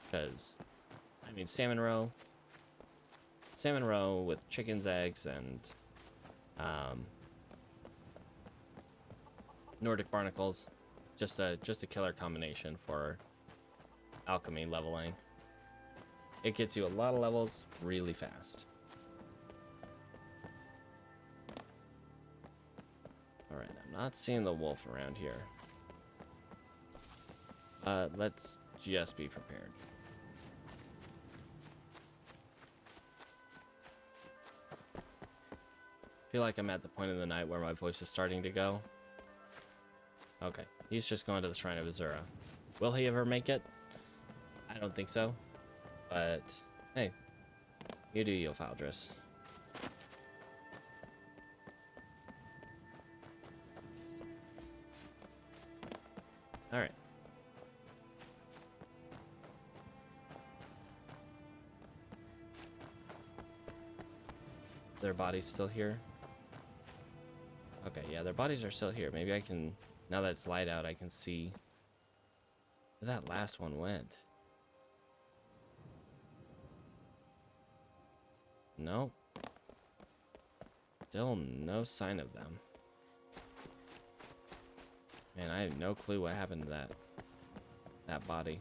Because, I mean, salmon roe with chicken's eggs and Nordic barnacles, just a killer combination for alchemy leveling. It gets you a lot of levels really fast. Alright, I'm not seeing the wolf around here. Let's just be prepared. I feel like I'm at the point of the night where my voice is starting to go. Okay, he's just going to the Shrine of Azura. Will he ever make it? I don't think so. But, hey, you do you, Faldris. All right. Their bodies still here? Okay, yeah, their bodies are still here. Maybe I can, now that it's light out, I can see where that last one went. No. Still no sign of them. Man, I have no clue what happened to that body.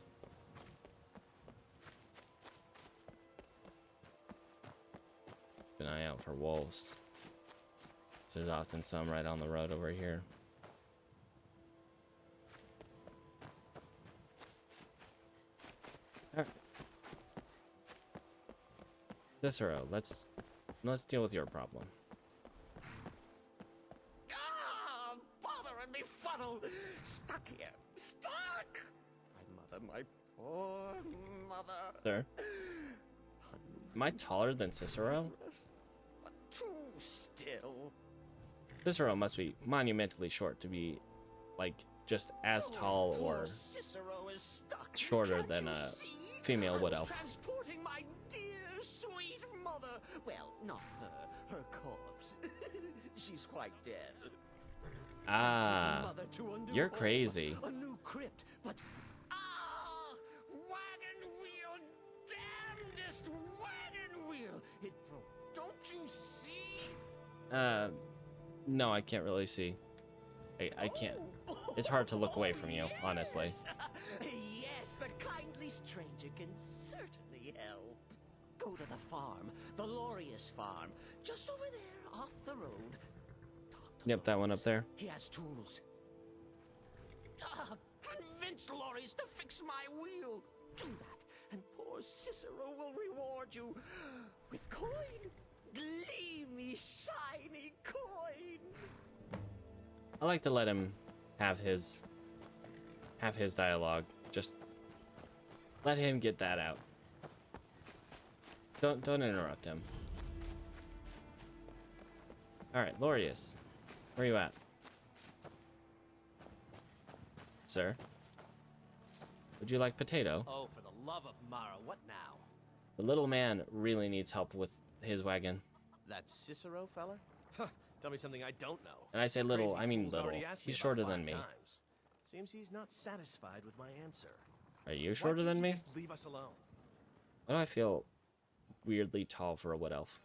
Keep an eye out for wolves. There's often some right on the road over here. Alright. Cicero, let's deal with your problem. Ah, bother and me funnel! Stuck here! Stuck! My mother, my poor mother. Sir? Am I taller than Cicero? But too still. Cicero must be monumentally short to be, like, just as tall or shorter than a female wood elf. Transporting my dear, sweet mother. Well, not her corpse. She's quite dead. Ah, you're crazy. A new crypt, but wagon wheel, damnedest wagon wheel. It broke. Don't you see? No, I can't really see. I can't. It's hard to look away from you, honestly. Yes, the kindly stranger can certainly help. Go to the farm, the Lorius farm, just over there off the road. Yep, that one up there. He has tools. Convince Lorius to fix my wheel. Do that, and poor Cicero will reward you with coin. Gleamy, shiny coin. I like to let him have his dialogue. Just let him get that out. Don't interrupt him. All right, Lorius, where are you at, sir? Would you like potato? Oh, for the love of Mara, what now? The little man really needs help with his wagon. That Cicero feller? Huh, tell me something I don't know. And I say little, Crazy I mean fool's little. already asked me He's about shorter 5 than me. times. Seems he's not satisfied with my answer. Are you shorter than me? Just leave us alone. Why do I feel weirdly tall for a wood elf?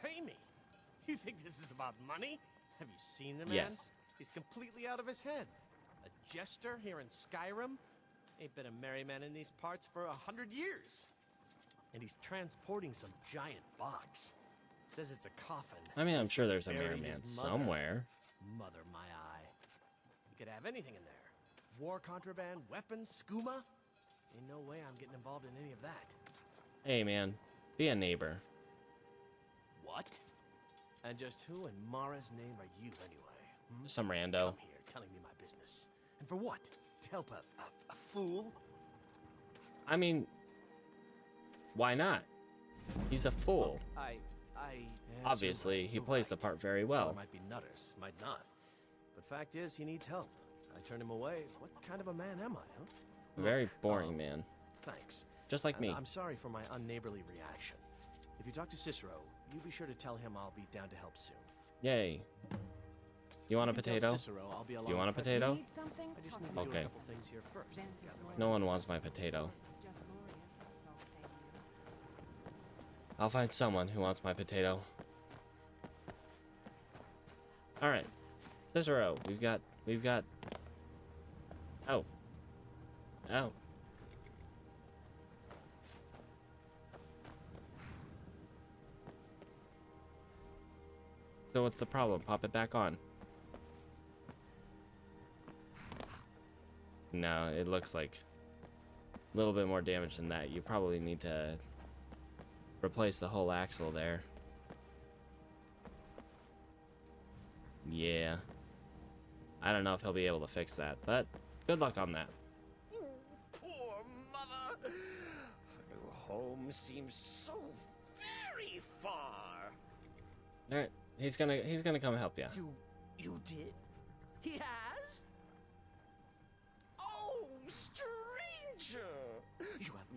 Pay me? You think this is about money? Have you seen the man? Yes. He's completely out of his head. A jester here in Skyrim? Ain't been a merry man in these parts for 100 years. And he's transporting some giant box. Says it's a coffin. I mean, I'm sure there's a Buried merry his man mother. somewhere. Mother, my eye. You could have anything in there. War contraband, weapons, skooma. Ain't no way I'm getting involved in any of that. Hey, man, be a neighbor. What? And just who in Mara's name are you anyway? Hmm? Some rando. Come here, telling me my business. And for what? To help a fool? I mean, why not? He's a fool. Look, Obviously, he plays the part very well. Might be nutters, might not. But fact is, he needs help. I turned him away. What kind of a man am I, huh? Very boring man. Thanks. Just like me. I'm sorry for my unneighborly reaction. If you talk to Cicero, you be sure to tell him I'll be down to help soon. Yay. You want a potato? Do you want a potato? Okay. No one wants my potato. I'll find someone who wants my potato. All right, Cicero, we've got. Oh. So what's the problem? Pop it back on. No, it looks like a little bit more damage than that. You probably need to replace the whole axle there. Yeah. I don't know if he'll be able to fix that, but good luck on that. Poor mother. Her new home seems so very far. All right, he's gonna come help you. You did? He has?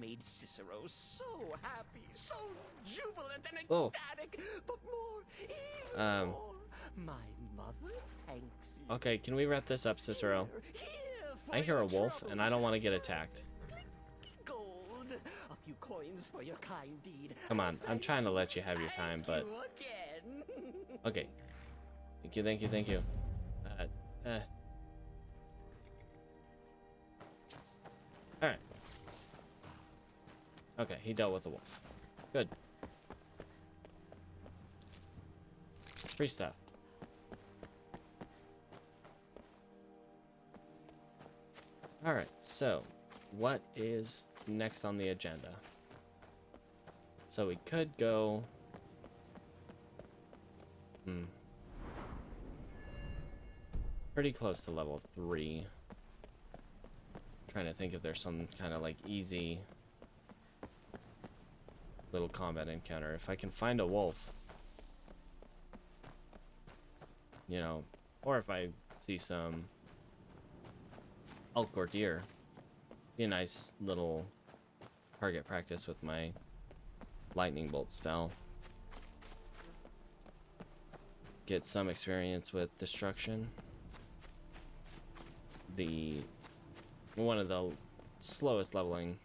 made Cicero so happy, so jubilant and Oh. ecstatic, but even more, my mother thanks you. Okay, can we wrap this up, Cicero? For I hear a your wolf, and I don't want to get attacked. gold, a few coins for your kind deed. Come on, I'm trying to let you have your time, but... You again. Okay. Thank you, thank you, thank you. Alright. Okay, he dealt with the wolf. Good. Free stuff. Alright, so what is next on the agenda? So we could go... Pretty close to level 3. Trying to think if there's some kind of like easy little combat encounter. If I can find a wolf, you know, or if I see some elk or deer, be a nice little target practice with my lightning bolt spell. Get some experience with destruction. One of the slowest leveling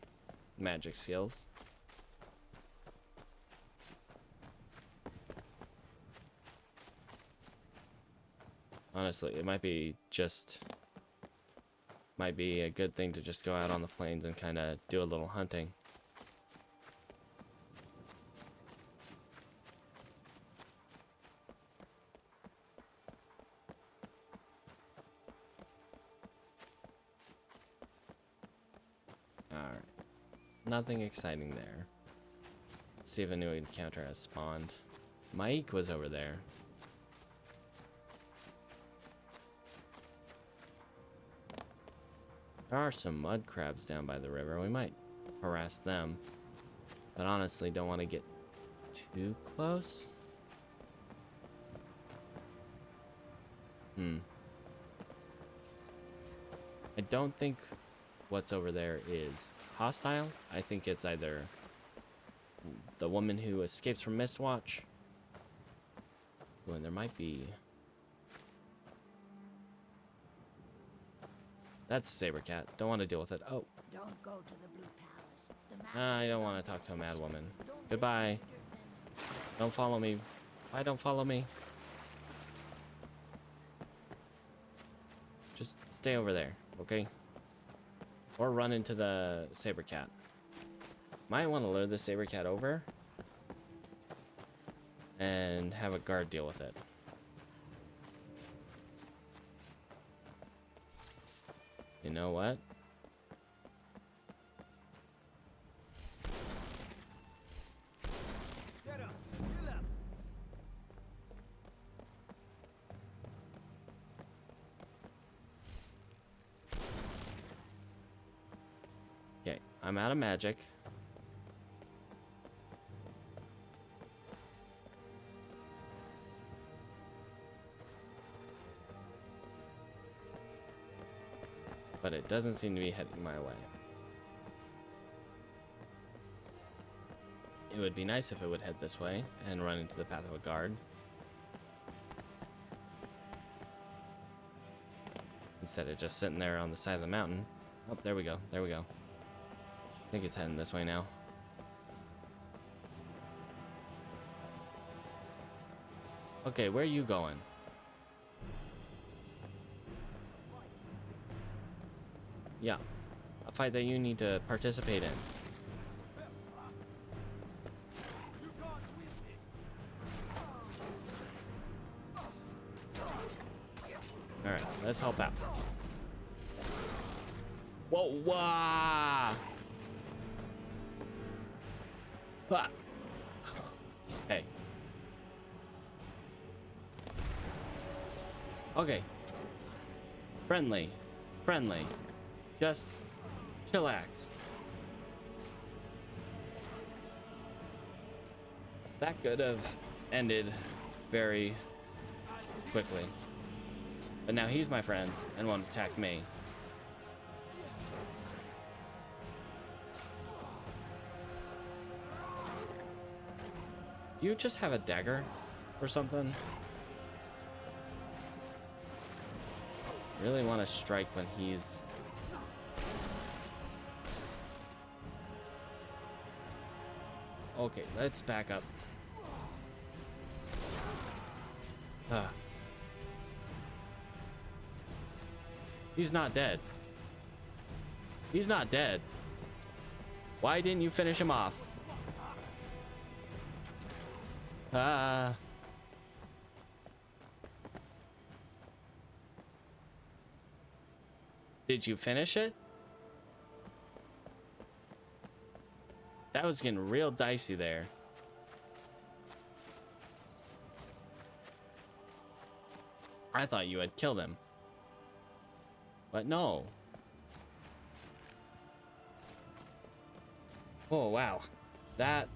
magic skills. Honestly, it might be a good thing to just go out on the plains and kind of do a little hunting. Alright. Nothing exciting there. Let's see if a new encounter has spawned. Mike was over there. There are some mud crabs down by the river. We might harass them. But honestly, don't want to get too close. I don't think what's over there is hostile. I think it's either the woman who escapes from Mistwatch. Oh, and there might be... That's Sabercat. Don't want to deal with it. Oh. Don't go to the Blue Palace. The I don't want to talk to a mad woman. Goodbye. Don't follow me. Why don't follow me? Just stay over there, okay? Or run into the Sabercat. Might want to lure the Sabercat over and have a guard deal with it. You know what? Get up. Get up. Okay, I'm out of magic. But it doesn't seem to be heading my way. It would be nice if it would head this way and run into the path of a guard. Instead of just sitting there on the side of the mountain. Oh, there we go. There we go. I think it's heading this way now. Okay, where are you going? Yeah, a fight that you need to participate in. Alright, let's help out. Whoa, wah! Ah. Hey. Okay. Friendly. Friendly. Just chillax. That could have ended very quickly. But now he's my friend and won't attack me. Do you just have a dagger or something? Really want to strike when he's... Okay, let's back up. He's not dead. He's not dead. Why didn't you finish him off? Did you finish it? That was getting real dicey there. I thought you had killed him. But no. Oh, wow. That...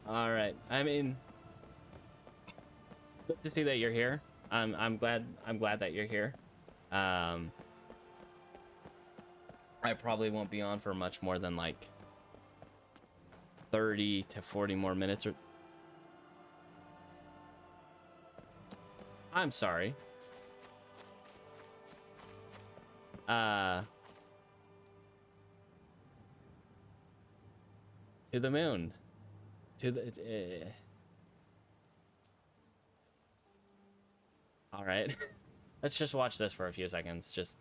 Alright. I mean... Good to see that you're here. I'm glad that you're here. I probably won't be on for much more than like 30 to 40 more minutes or... I'm sorry. To the moon. To the... All right. Let's just watch this for a few seconds. Just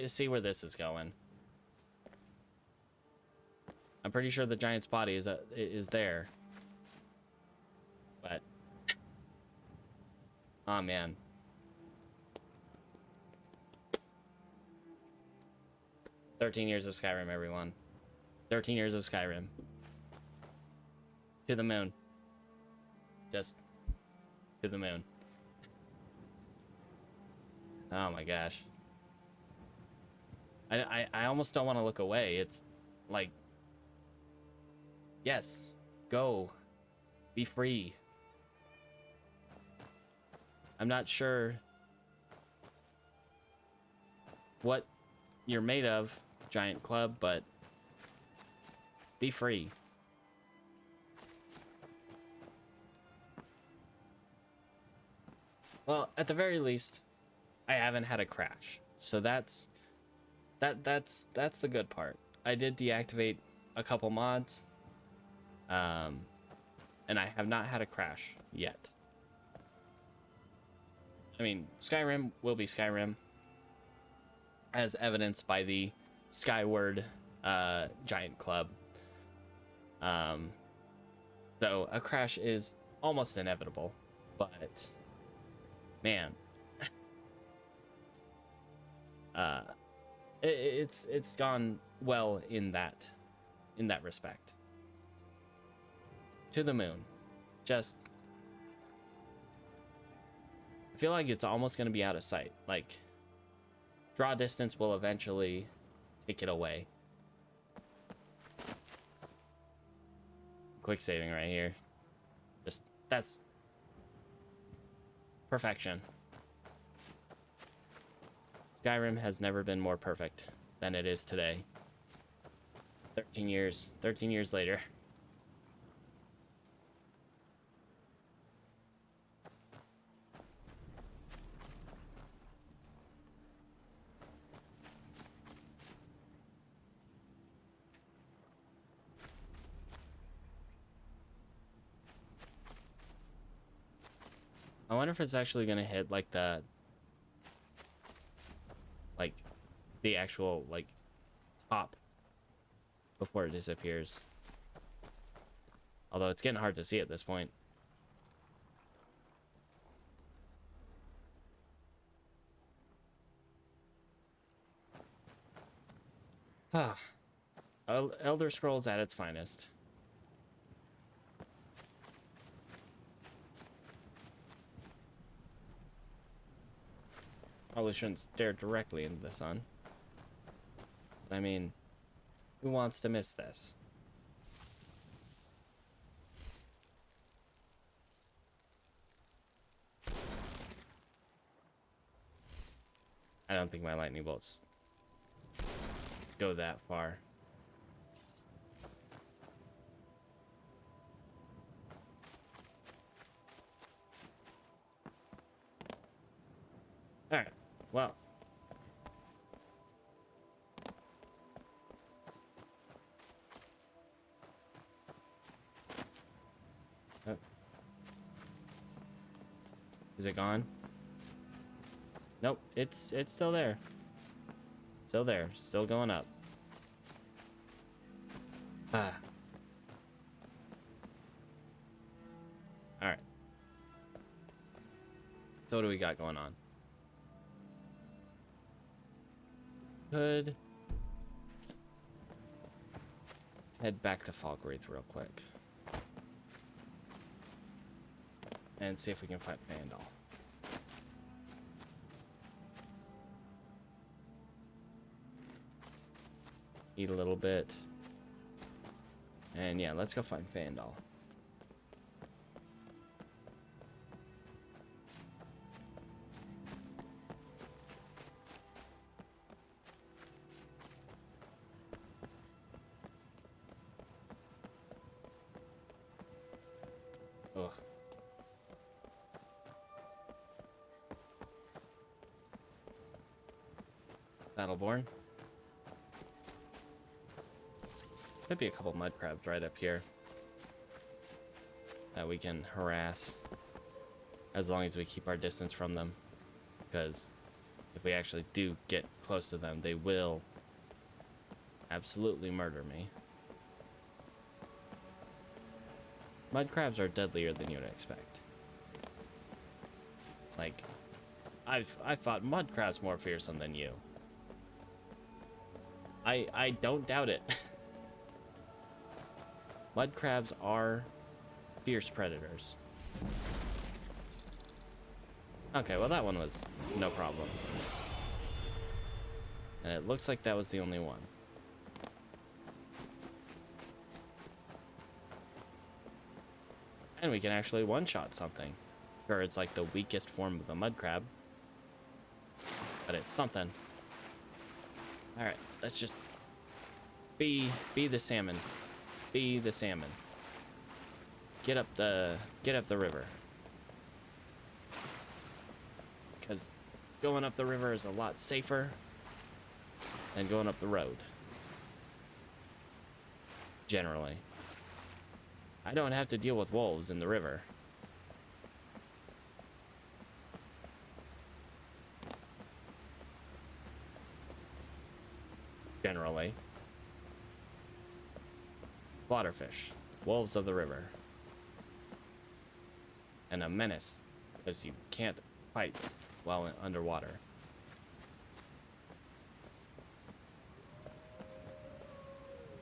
see where this is going. I'm pretty sure the giant's body is there. But... Oh, man. "13 years of Skyrim, everyone. 13 years of Skyrim. To the moon. Just to the moon. Oh my gosh. I almost don't want to look away. It's like, yes, go. Be free. I'm not sure what you're made of, giant club, but be free. Well, at the very least, I haven't had a crash. So that's the good part. I did deactivate a couple mods. And I have not had a crash yet. I mean, Skyrim will be Skyrim, as evidenced by the Skyward Giant Club. So a crash is almost inevitable, but man, it's gone well in that respect. To the moon. Just, I feel like it's almost going to be out of sight. Like, draw distance will eventually take it away. Quick saving right here. Just, that's perfection. Skyrim has never been more perfect than it is today. 13 years later. I wonder if it's actually gonna hit like the actual like top before it disappears. Although it's getting hard to see at this point. Ah, Elder Scrolls at its finest. Probably shouldn't stare directly into the sun. But I mean, who wants to miss this? I don't think my lightning bolts go that far. Alright, well. Oh. Is it gone? Nope, it's still there. Still there, still going up. Ah. Alright. So what do we got going on? Could head back to Falkreath real quick. And see if we can find Vandal. Eat a little bit. And yeah, let's go find Vandal. Ugh. Battleborn. Could be a couple mud crabs right up here that we can harass as long as we keep our distance from them, because if we actually do get close to them, they will absolutely murder me. Mud crabs are deadlier than you would expect. Like, I've fought mud crabs more fearsome than you. I don't doubt it. Mud crabs are fierce predators. Okay, well that one was no problem. And it looks like that was the only one. And we can actually one-shot something. Sure, it's like the weakest form of the mud crab, but it's something. Alright, let's just be the salmon. Be the salmon. Get up the river. Because going up the river is a lot safer than going up the road. Generally. I don't have to deal with wolves in the river. Generally. Slaughterfish. Wolves of the river. And a menace, because you can't fight while underwater.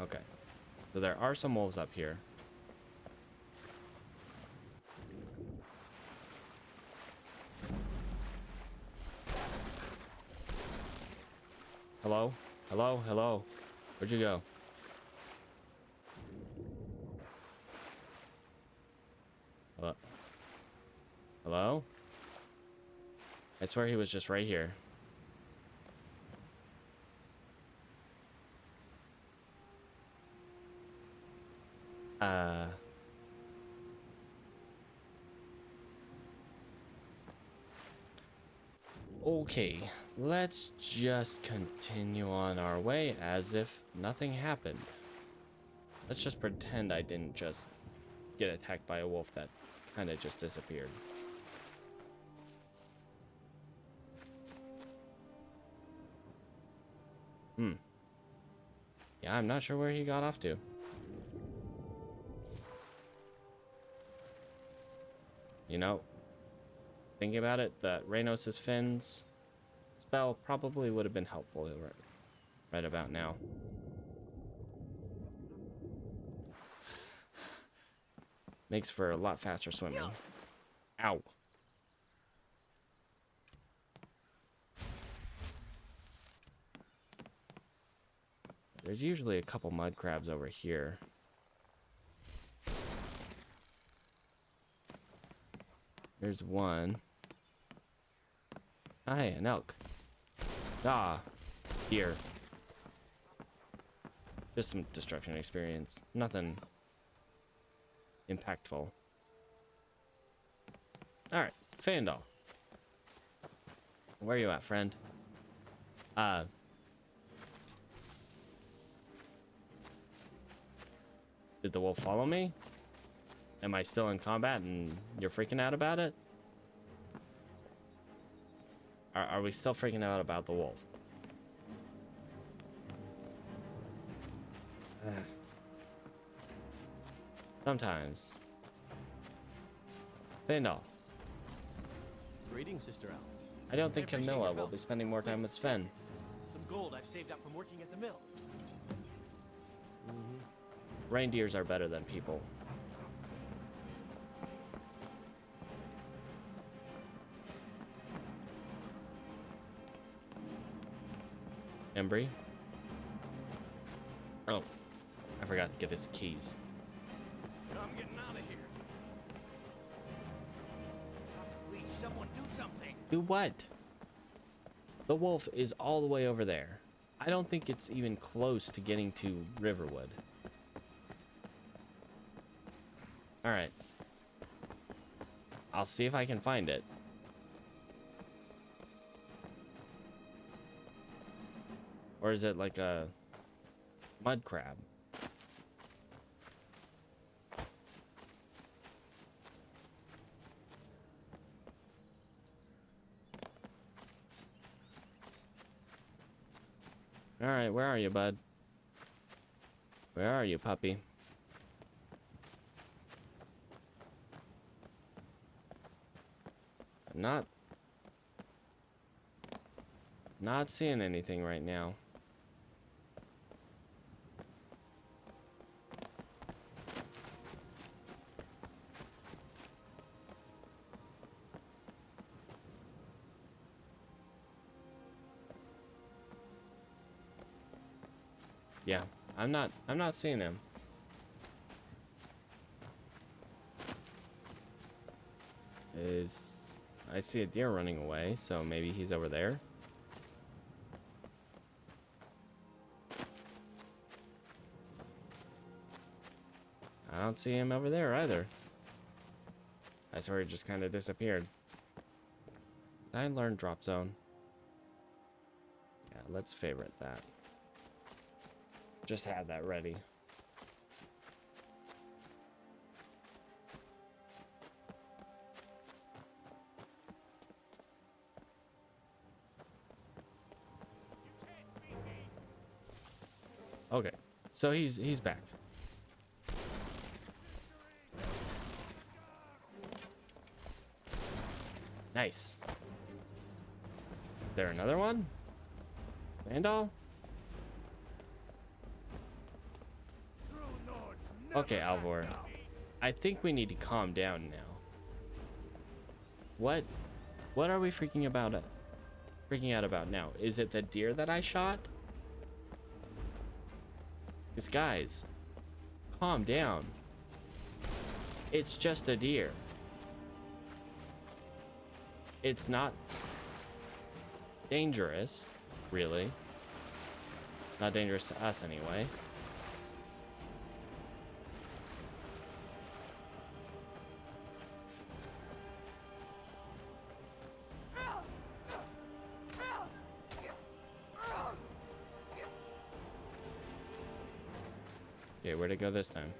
Okay. So there are some wolves up here. Hello? Hello? Hello? Where'd you go? Hello? Hello? I swear he was just right here. Okay, let's just continue on our way as if nothing happened. Let's just pretend I didn't just get attacked by a wolf that kind of just disappeared. Yeah, I'm not sure where he got off to. You know, thinking about it, that Reynos' fins spell probably would have been helpful right about now. Makes for a lot faster swimming. Ow. There's usually a couple mud crabs over here. There's one. Hi, an elk. Ah, here. Just some destruction experience. Nothing impactful. Alright, Fandal. Where are you at, friend? Did the wolf follow me? Am I still in combat and you're freaking out about it? Are we still freaking out about the wolf? Sometimes. Fandal. Greetings, Sister Al. I don't think appreciate Camilla your will help. be spending more time with Sven. Some gold I've saved up from working at the mill. Reindeers are better than people. Embry? Oh, I forgot to get his keys. I'm getting out of here. Please, someone do something. Do what? The wolf is all the way over there. I don't think it's even close to getting to Riverwood. Alright. I'll see if I can find it. Or is it like a mud crab? Alright, where are you, bud? Where are you, puppy? I'm not seeing anything right now. Yeah, I'm not seeing him. I see a deer running away, so maybe he's over there. I don't see him over there either. I swear he just kind of disappeared. Did I learn drop zone? Yeah, let's favorite that. Just had that ready. Okay, so he's back. Nice. Is there another one? Vandal? Okay, Alvor. I think we need to calm down now. What are we freaking out about now? Is it the deer that I shot? Because guys, calm down. It's just a deer. It's not dangerous, really. Not dangerous to us anyway. Okay, where'd it go this time?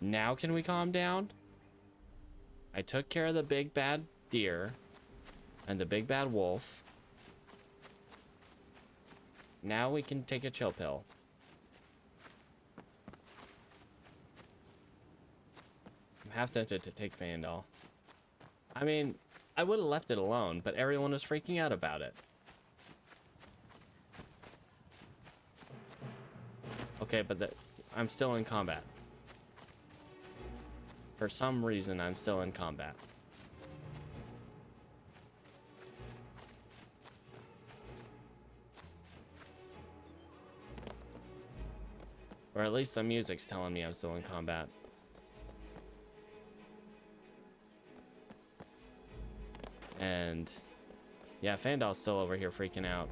Now can we calm down? I took care of the big bad deer and the big bad wolf. Now we can take a chill pill. I'm half tempted to take Vandal. I mean, I would have left it alone, but everyone was freaking out about it. Okay, but I'm still in combat. For some reason, I'm still in combat. Or at least the music's telling me I'm still in combat. And yeah, Fandal's still over here freaking out.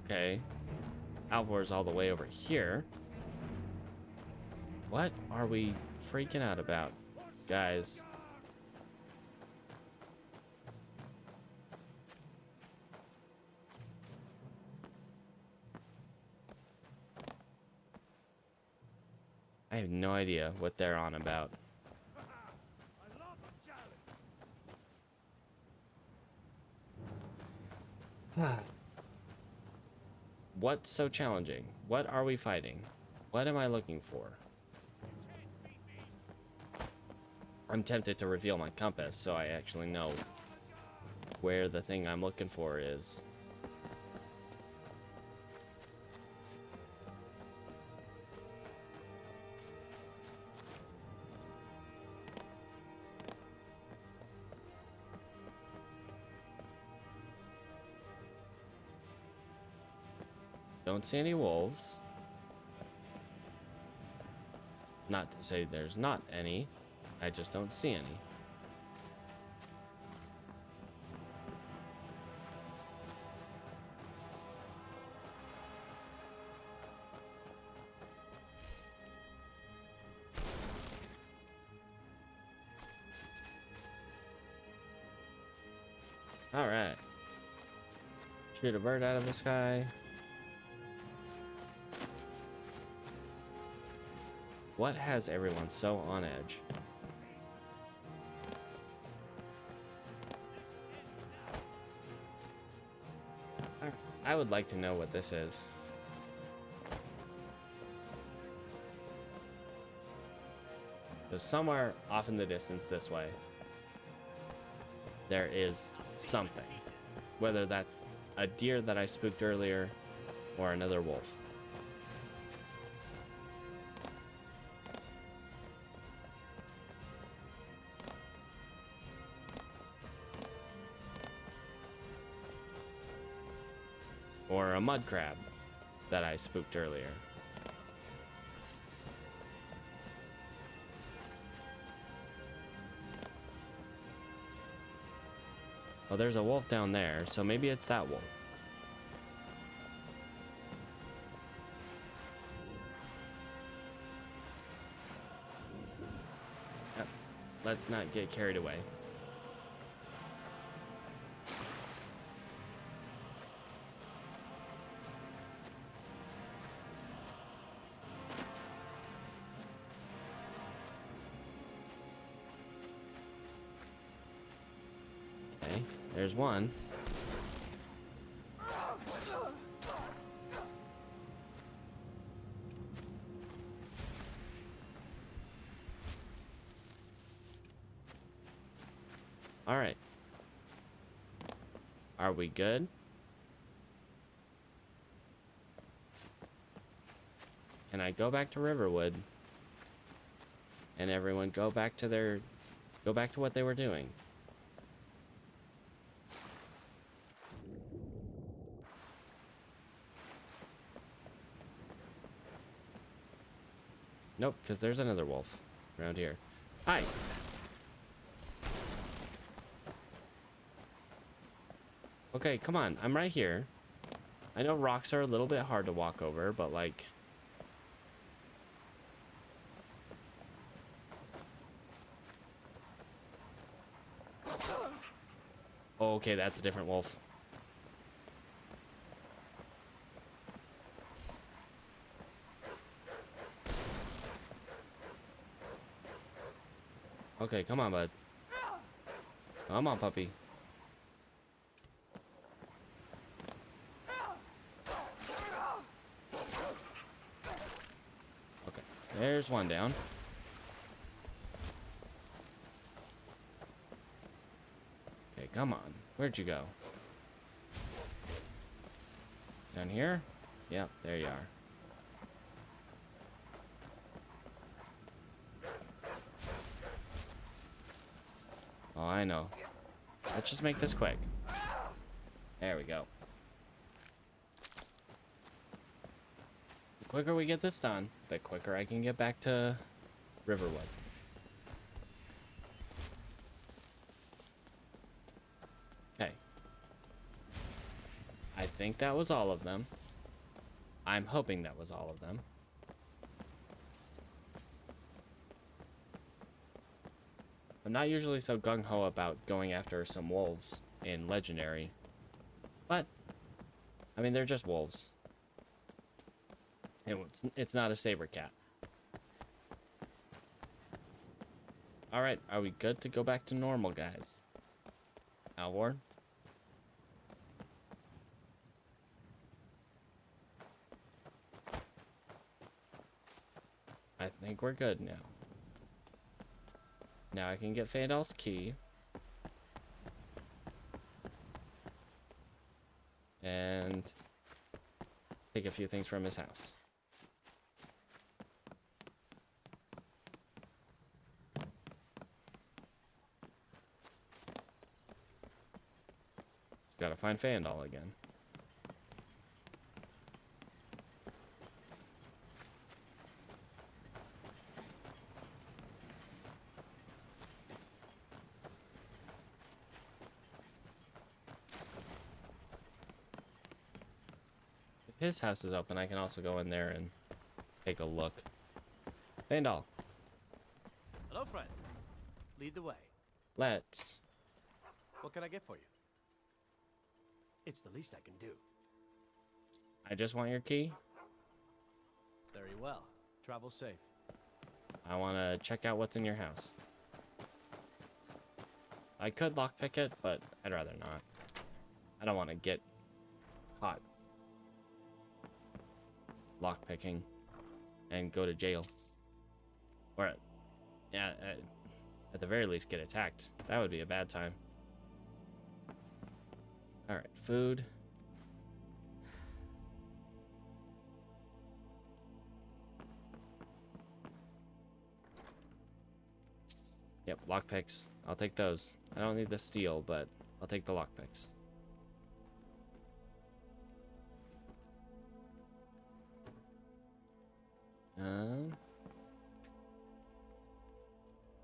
Okay. Alvor's all the way over here. What are we freaking out about, guys? I have no idea what they're on about. What's so challenging? What are we fighting? What am I looking for? I'm tempted to reveal my compass so I actually know where the thing I'm looking for is. Don't see any wolves. Not to say there's not any. I just don't see any. All right. Shoot a bird out of the sky. What has everyone so on edge? I would like to know what this is. So somewhere off in the distance this way, there is something. Whether that's a deer that I spooked earlier or another wolf. Or a mud crab that I spooked earlier. Well, there's a wolf down there, so maybe it's that wolf. Yep. Let's not get carried away. There's one. All right. Are we good? Can I go back to Riverwood? And everyone go back to what they were doing? Nope, because there's another wolf around here. Hi! Okay, come on. I'm right here. I know rocks are a little bit hard to walk over, but like... Oh, okay, that's a different wolf. Okay, come on, bud. Come on, puppy. Okay, there's one down. Okay, come on. Where'd you go? Down here? Yep, there you are. Oh, I know. Let's just make this quick. There we go. The quicker we get this done, the quicker I can get back to Riverwood. Okay. I I think that was all of them. I'm hoping that was all of them. I'm not usually so gung-ho about going after some wolves in Legendary. But, I mean, they're just wolves. It's not a saber cat. Alright, are we good to go back to normal, guys? Alvord? I think we're good now. Now I can get Fandal's key. And take a few things from his house. Just gotta find Fandal again. His house is open. I can also go in there and take a look. Fandal. Hello, friend. Lead the way. Let's. What can I get for you? It's the least I can do. I just want your key. Very well. Travel safe. I want to check out what's in your house. I could lockpick it, but I'd rather not. I don't want to get caught lockpicking and go to jail. Or, yeah, at the very least get attacked. That would be a bad time. Alright, food. Yep, lockpicks. I'll take those. I don't need the steel, but I'll take the lockpicks.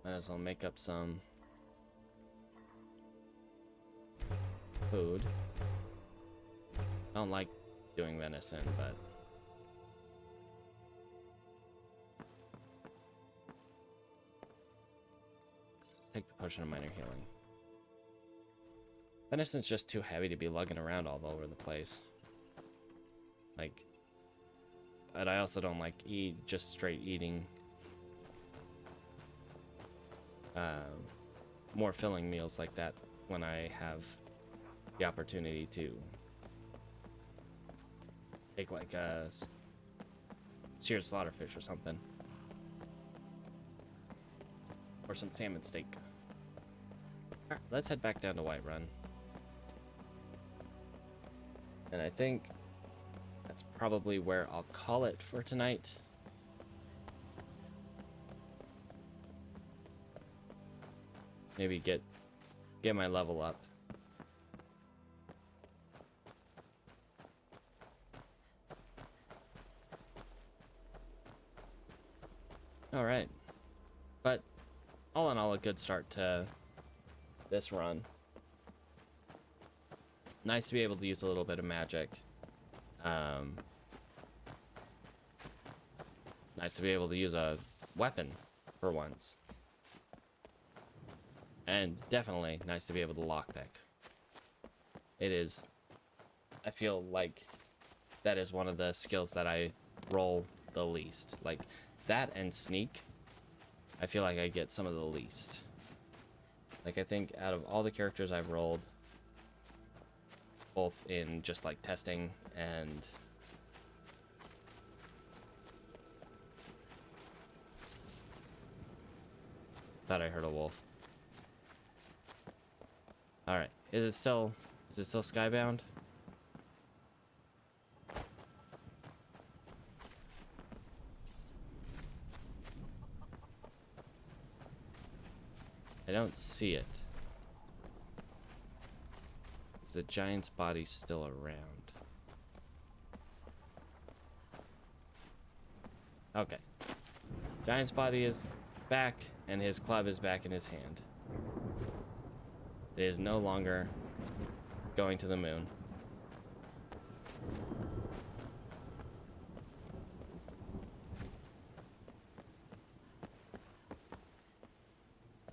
Might as well make up some food. I don't like doing venison, but take the potion of minor healing. Venison's just too heavy to be lugging around all over the place. Like, but I also don't like just straight eating more filling meals like that when I have the opportunity to take like a seared slaughterfish or something, or some salmon steak. All right, let's head back down to Whiterun, and I think that's probably where I'll call it for tonight. Maybe get my level up. All right. But all in all, a good start to this run. Nice to be able to use a little bit of magic. Nice to be able to use a weapon for once. And definitely nice to be able to lockpick. It is, I feel like that is one of the skills that I roll the least. Like that and sneak, I feel like I get some of the least. Like I think out of all the characters I've rolled, both in just like testing and thought I heard a wolf. All right, is it still skybound? I don't see it. Is the giant's body still around? Okay. Giant's body is back, and his club is back in his hand. It is no longer going to the moon.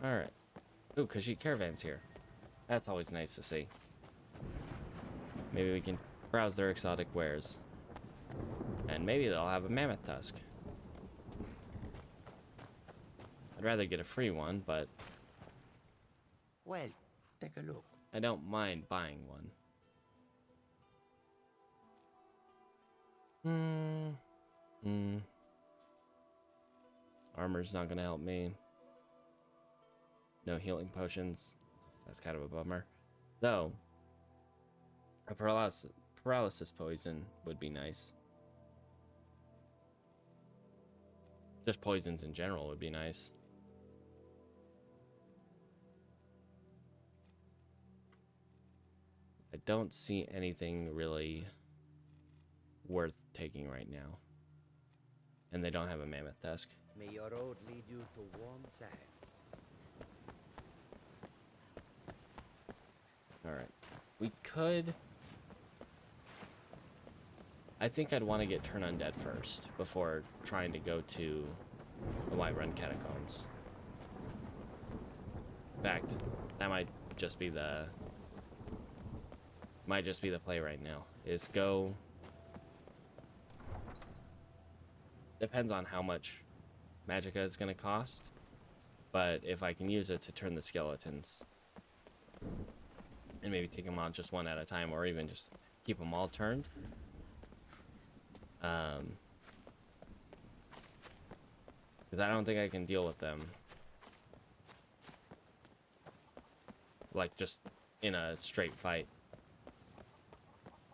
Alright. Ooh, Khajiit caravans here. That's always nice to see. Maybe we can browse their exotic wares. And maybe they'll have a mammoth tusk. I'd rather get a free one, but... Well, take a look. I don't mind buying one. Armor's not gonna help me. No healing potions. That's kind of a bummer. Though, a paralysis poison would be nice. Just poisons in general would be nice. I don't see anything really worth taking right now. And they don't have a mammoth tusk. May your road lead you to warm sands. Alright. We could... I think I'd want to get Turn Undead first before trying to go to the Whiterun Catacombs. In fact, that might just be the play right now. Is go... Depends on how much magicka is going to cost, but if I can use it to turn the skeletons and maybe take them on just one at a time, or even just keep them all turned. Because I don't think I can deal with them like just in a straight fight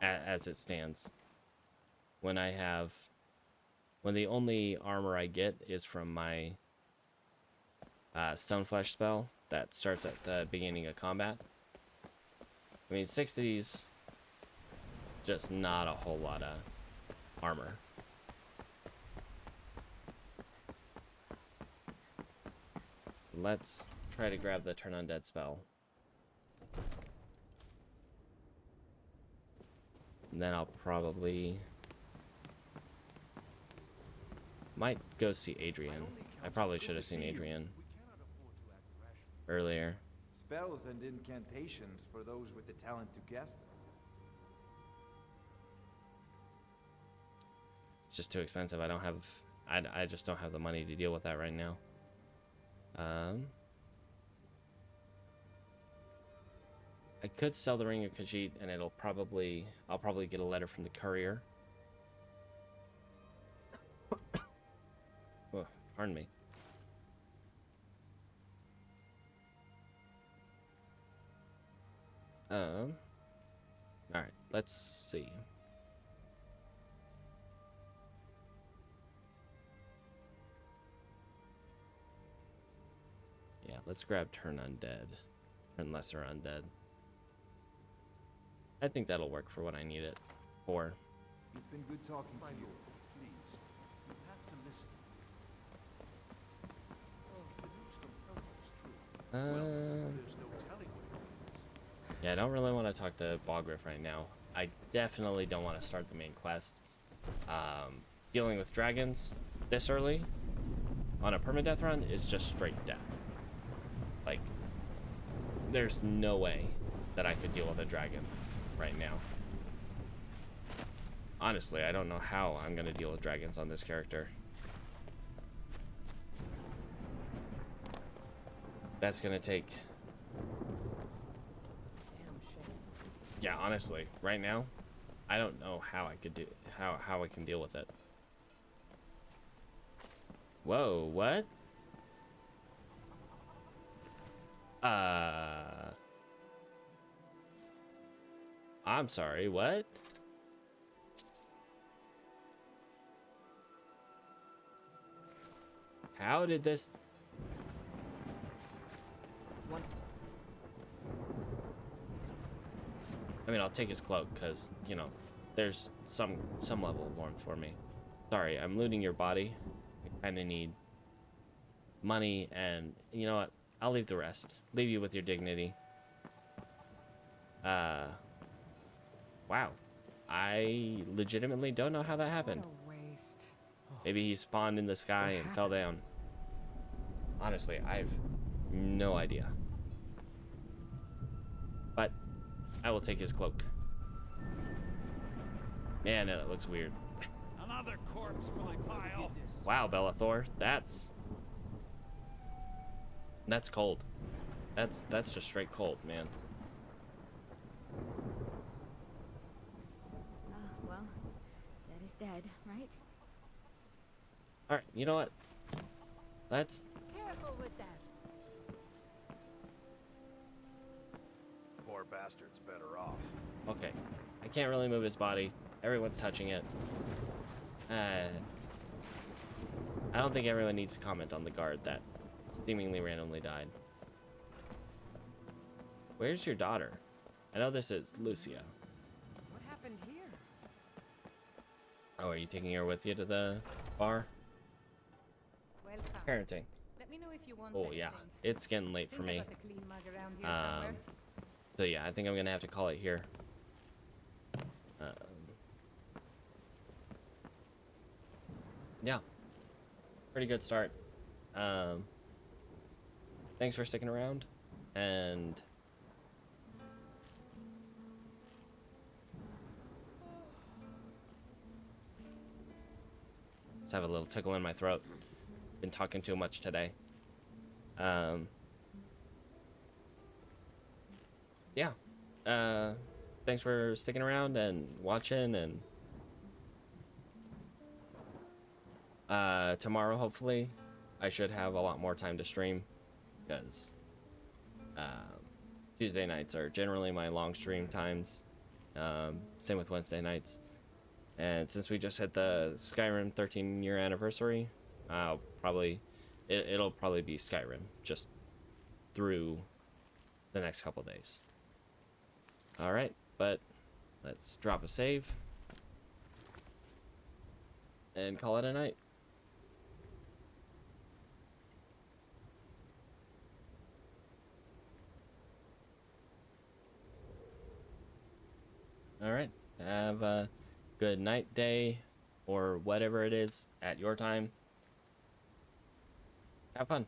as it stands. When the only armor I get is from my Stoneflesh spell that starts at the beginning of combat. I mean, 60's just not a whole lot of armor. Let's try to grab the Turn Undead spell. And then I'll probably... might go see Adrian. I probably should have seen Adrian earlier. Spells and incantations for those with the talent to guess them. It's just too expensive. I just don't have the money to deal with that right now. I could sell the Ring of Khajiit and I'll probably get a letter from the courier. Oh, pardon me. Alright, let's see. Yeah, let's grab Turn Undead. Turn Lesser Undead. I think that'll work for what I need it for. It's been good talking to you. Please, you have to listen. Oh, the news from Elf is true. Well, there's no telling what it means. Yeah, I don't really want to talk to Bogriff right now. I definitely don't want to start the main quest. Dealing with dragons this early on a permadeath run is just straight death. Like, there's no way that I could deal with a dragon right now. Honestly, I don't know how I'm going to deal with dragons on this character. That's going to take... Yeah, honestly, right now, I don't know how I could do how I can deal with it. Whoa, what? I'm sorry, what? How did this... I mean, I'll take his cloak, because, you know, there's some level of warmth for me. Sorry, I'm looting your body. I kind of need money, and you know what? I'll leave the rest. Leave you with your dignity. Wow. I legitimately don't know how that happened. What a waste. Maybe he spawned in the sky and fell down. Honestly, No idea. But I will take his cloak. Man, that looks weird. Another corpse filling pile. Wow, Bellathor, that's cold. That's just straight cold, man. Well, dead is dead, right? All right, you know what? Let's. Careful with that. Poor bastard's better off. Okay, I can't really move his body. Everyone's touching it. I don't think everyone needs to comment on the guard that seemingly randomly died. Where's your daughter? I know this is Lucia. What happened here? Oh, are you taking her with you to the bar? Welcome. Parenting. Let me know if you want Oh anything. yeah, it's getting late for Think me. I got a clean mug around here somewhere. So yeah, I think I'm gonna have to call it here. Yeah, pretty good start. Thanks for sticking around, and just have a little tickle in my throat. Been talking too much today. Yeah. Thanks for sticking around and watching, and tomorrow hopefully I should have a lot more time to stream, because Tuesday nights are generally my long stream times. Same with Wednesday nights, and since we just hit the Skyrim 13-year anniversary, it'll probably be Skyrim just through the next couple days. All right, but let's drop a save and call it a night. All right, have a good night, day, or whatever it is at your time. Have fun.